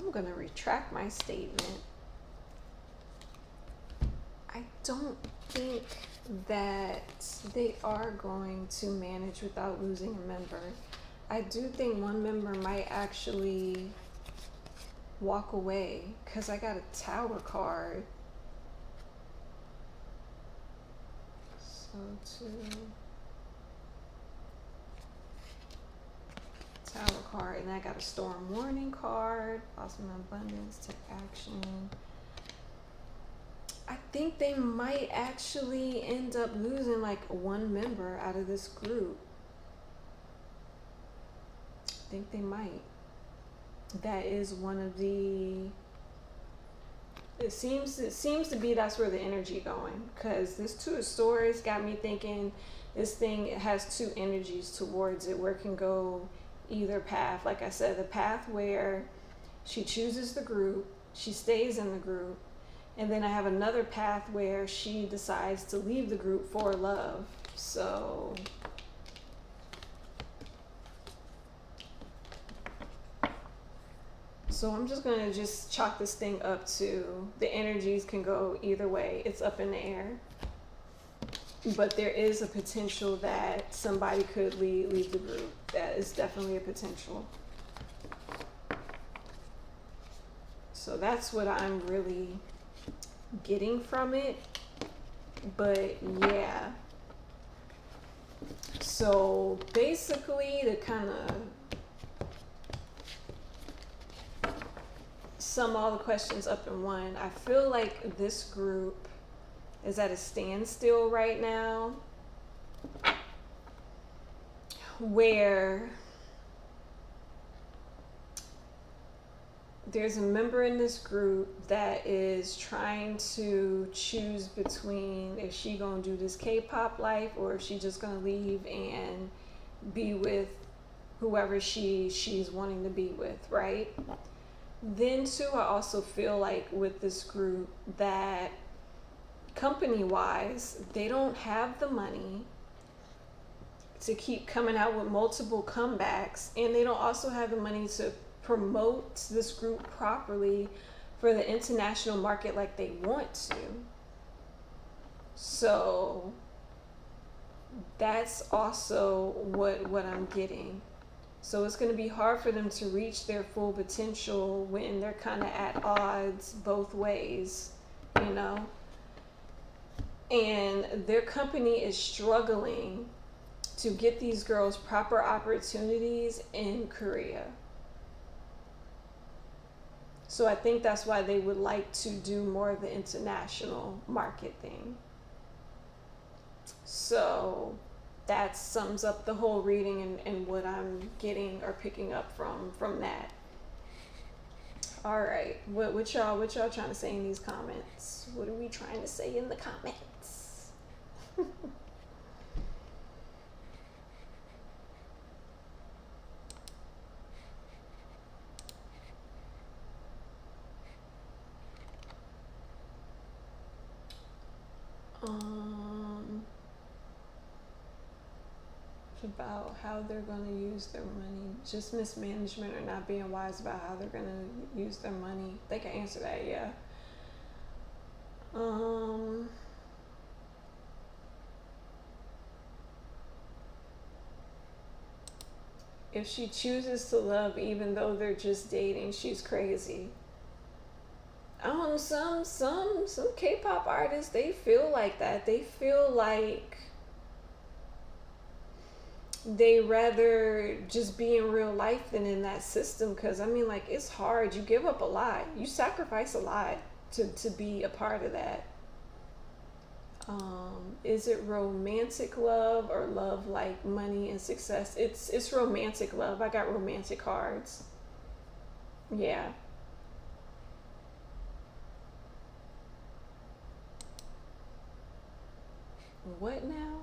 I'm going to retract my statement. I don't think that they are going to manage without losing a member. I do think one member might actually walk away because I got a tower card. So tower card, and I got a storm warning card, awesome abundance, take action. I think they might actually end up losing like one member out of this group. I think they might. That is one of the, it seems to be that's where the energy going, because this Two of Swords got me thinking this thing has two energies towards it where it can go either path. Like I said, the path where she chooses the group, she stays in the group, and then I have another path where she decides to leave the group for love. So I'm just going to just chalk this thing up to the energies can go either way. It's up in the air. But there is a potential that somebody could leave the group. That is definitely a potential. So that's what I'm really getting from it. But yeah. So basically, to kind of sum all the questions up in one, I feel like this group is at a standstill right now, where there's a member in this group that is trying to choose between if she gonna do this K-pop life or if she just gonna leave and be with whoever she's wanting to be with, right? Then too, I also feel like with this group that company-wise, they don't have the money to keep coming out with multiple comebacks, and they don't also have the money to promote this group properly for the international market like they want to. So that's also what I'm getting. So it's going to be hard for them to reach their full potential when they're kind of at odds both ways, you know? And their company is struggling to get these girls proper opportunities in Korea. So I think that's why they would like to do more of the international market thing. So that sums up the whole reading and what I'm getting or picking up from that. All right, what y'all trying to say in these comments? What are we trying to say in the comments? About how they're going to use their money, just mismanagement or not being wise about how they're going to use their money. They can answer that, yeah. If she chooses to love even though they're just dating, she's crazy. Some K-pop artists, they feel like that. They feel like they rather just be in real life than in that system, because I mean, like, it's hard. You give up a lot, you sacrifice a lot to be a part of that. Is it romantic love or love like money and success? It's romantic love. I got romantic cards. Yeah. What now?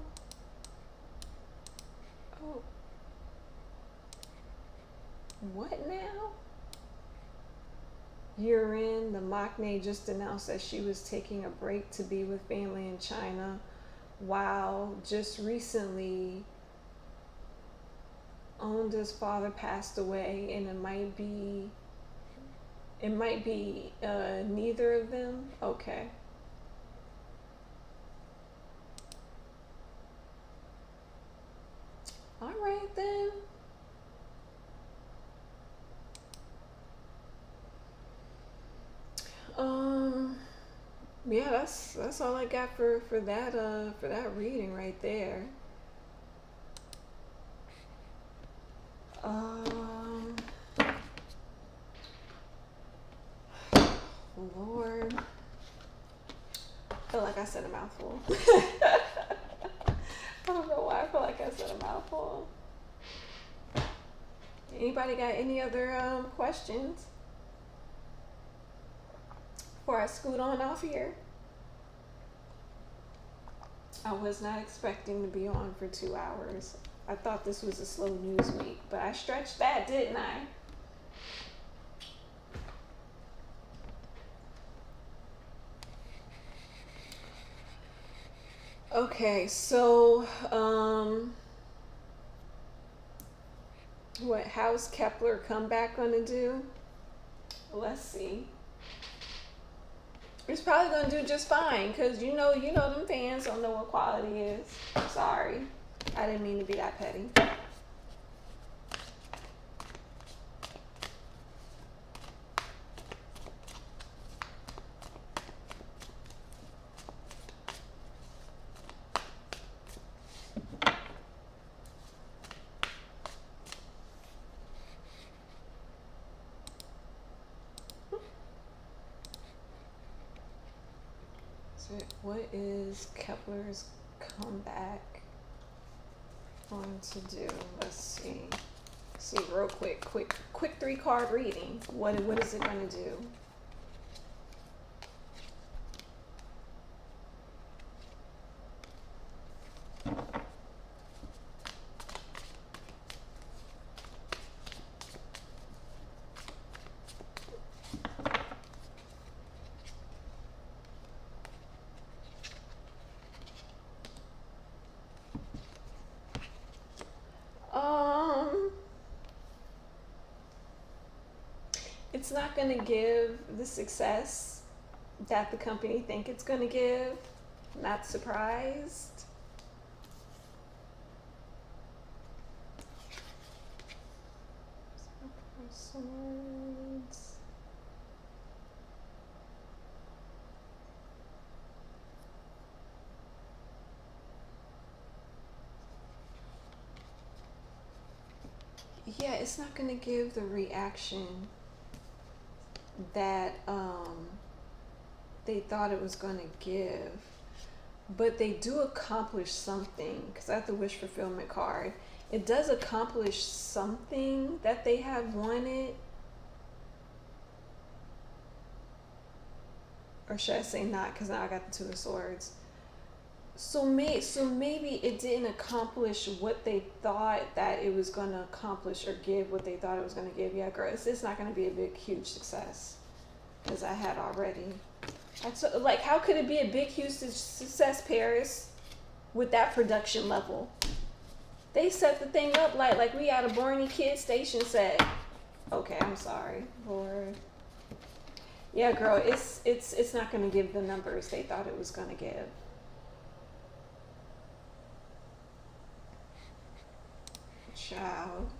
Oh. What now? Yurin, the Maknae, just announced that she was taking a break to be with family in China. Wow, just recently Onda's father passed away, and it might be It might be neither of them. Okay. All right then. Yeah, that's all I got for that reading right there. Um, Lord, I feel like I said a mouthful. I don't know why I feel like I said a mouthful. Anybody got any other questions before I scoot on off here? I was not expecting to be on for 2 hours. I thought this was a slow news week, but I stretched that, didn't I? Okay, so how's Kepler comeback gonna do? Let's see. It's probably gonna do just fine, cause you know them fans don't know what quality is. Sorry, I didn't mean to be that petty. What is Kepler's comeback going to do? Let's see. See real quick 3-card reading. What is it going to do? It's not going to give the success that the company think it's going to give. Not surprised. Swords. Yeah, it's not going to give the reaction that they thought it was going to give, but they do accomplish something, because I have the wish fulfillment card. It does accomplish something that they have wanted, or should I say not, because now I got the Two of Swords. So maybe it didn't accomplish what they thought that it was going to accomplish, or give what they thought it was going to give. Yeah, girl, it's not going to be a big, huge success, because I had already. Like, how could it be a big, huge success, Paris, with that production level? They set the thing up like we at a Barney Kid Station set. Okay, I'm sorry, Lord. Yeah, girl, it's not going to give the numbers they thought it was going to give. Child.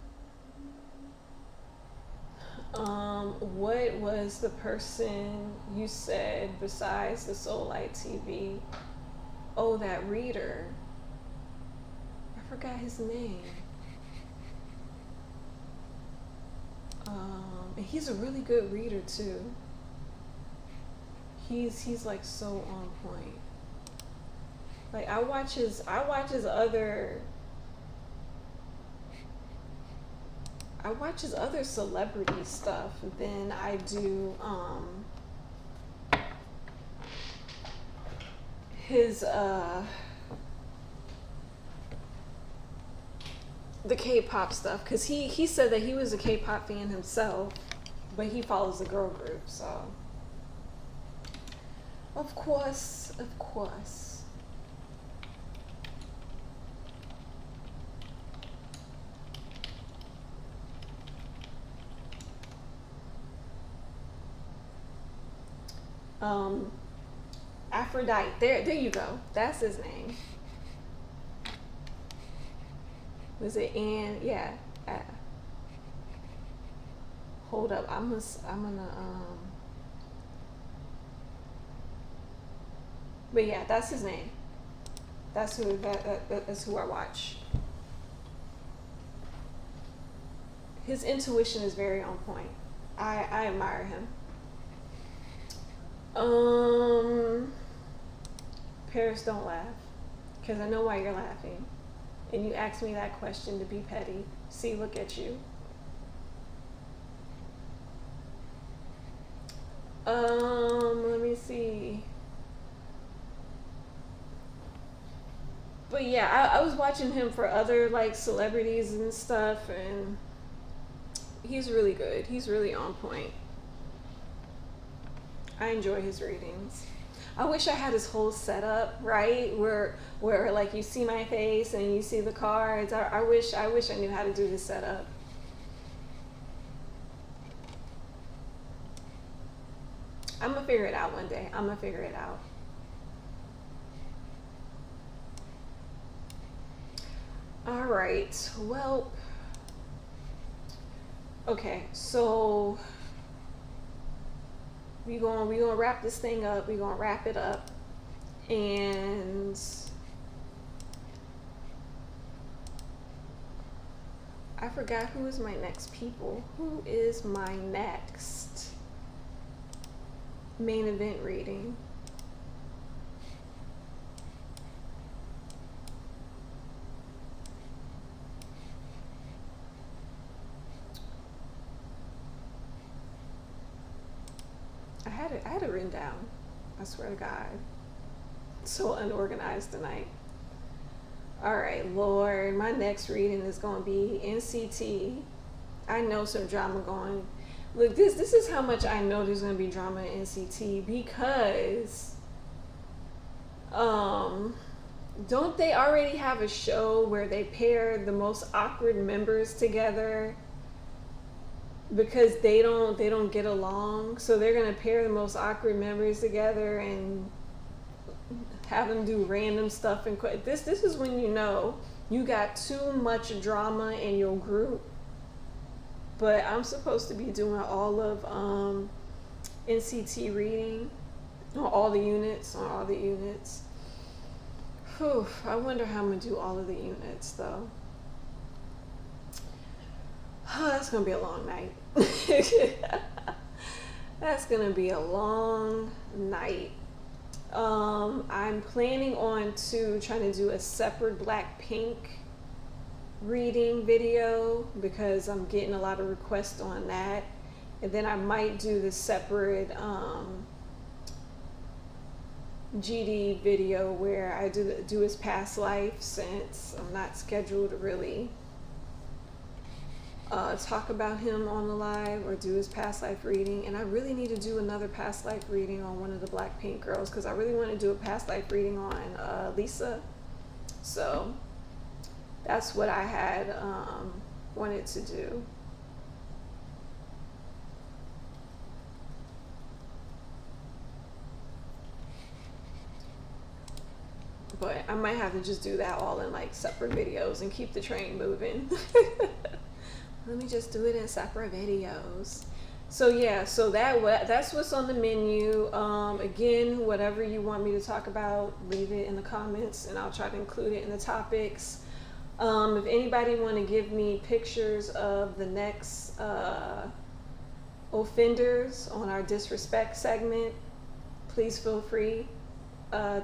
What was the person you said besides the Soul Light TV? Oh, that reader. I forgot his name. And he's a really good reader too. He's like so on point. Like I watch his other celebrity stuff than I do his the K-pop stuff, because he said that he was a K-pop fan himself, but he follows the girl group, so of course. Um, Aphrodite. There you go. That's his name. Was it Ann? Yeah. Hold up. I'm gonna But yeah, that's his name. That's who I watch. His intuition is very on point. I admire him. Paris, don't laugh, because I know why you're laughing, and you asked me that question to be petty. See, look at you. Let me see. But yeah, I was watching him for other like celebrities and stuff, and he's really good. He's really on point. I enjoy his readings. I wish I had his whole setup, right? Where like you see my face and you see the cards. I wish I knew how to do his setup. I'm gonna figure it out one day. I'm gonna figure it out. All right. Well, okay. So we gonna wrap this thing up. We gonna wrap it up, and I forgot who is my next people. Who is my next main event reading? I had it written down. I swear to God. So unorganized tonight. Alright, Lord, my next reading is gonna be NCT. I know some drama going. Look, this is how much I know there's gonna be drama in NCT, because don't they already have a show where they pair the most awkward members together because they don't get along? So they're gonna pair the most awkward members together and have them do random stuff. And this is when you know you got too much drama in your group. But I'm supposed to be doing all of NCT reading on all the units. Whew, I wonder how I'm gonna do all of the units though. Oh, that's gonna be a long night. That's gonna be a long night. I'm planning on trying to do a separate Blackpink reading video, because I'm getting a lot of requests on that. And then I might do the separate GD video where I do his past life, since I'm not scheduled to really talk about him on the live or do his past life reading. And I really need to do another past life reading on one of the Blackpink girls, because I really want to do a past life reading on Lisa. So that's what I had wanted to do. But I might have to just do that all in like separate videos and keep the train moving. Let me just do it in separate videos. So yeah, so that's what's on the menu. Again, whatever you want me to talk about, leave it in the comments and I'll try to include it in the topics. If anybody want to give me pictures of the next offenders on our disrespect segment, please feel free to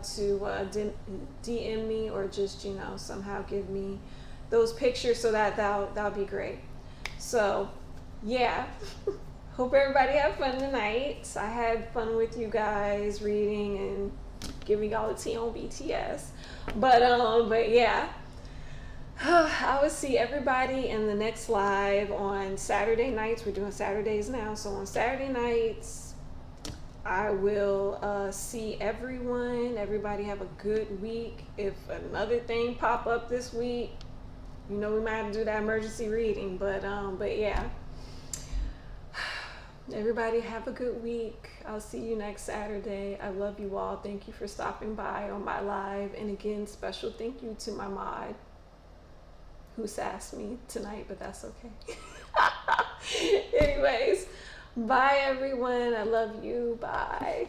DM me, or just somehow give me those pictures, so that'll be great. So yeah, hope everybody had fun tonight. I had fun with you guys reading and giving y'all the tea on BTS. But yeah, I will see everybody in the next live on Saturday nights. We're doing Saturdays now, so on Saturday nights I will see everyone. Everybody have a good week. If another thing pop up this week, we might have to do that emergency reading. But yeah, Everybody have a good week. I'll see you next Saturday. I love you all. Thank you for stopping by on my live. And again, special thank you to my mod who sassed me tonight, but that's okay. Anyways, bye everyone. I love you. Bye.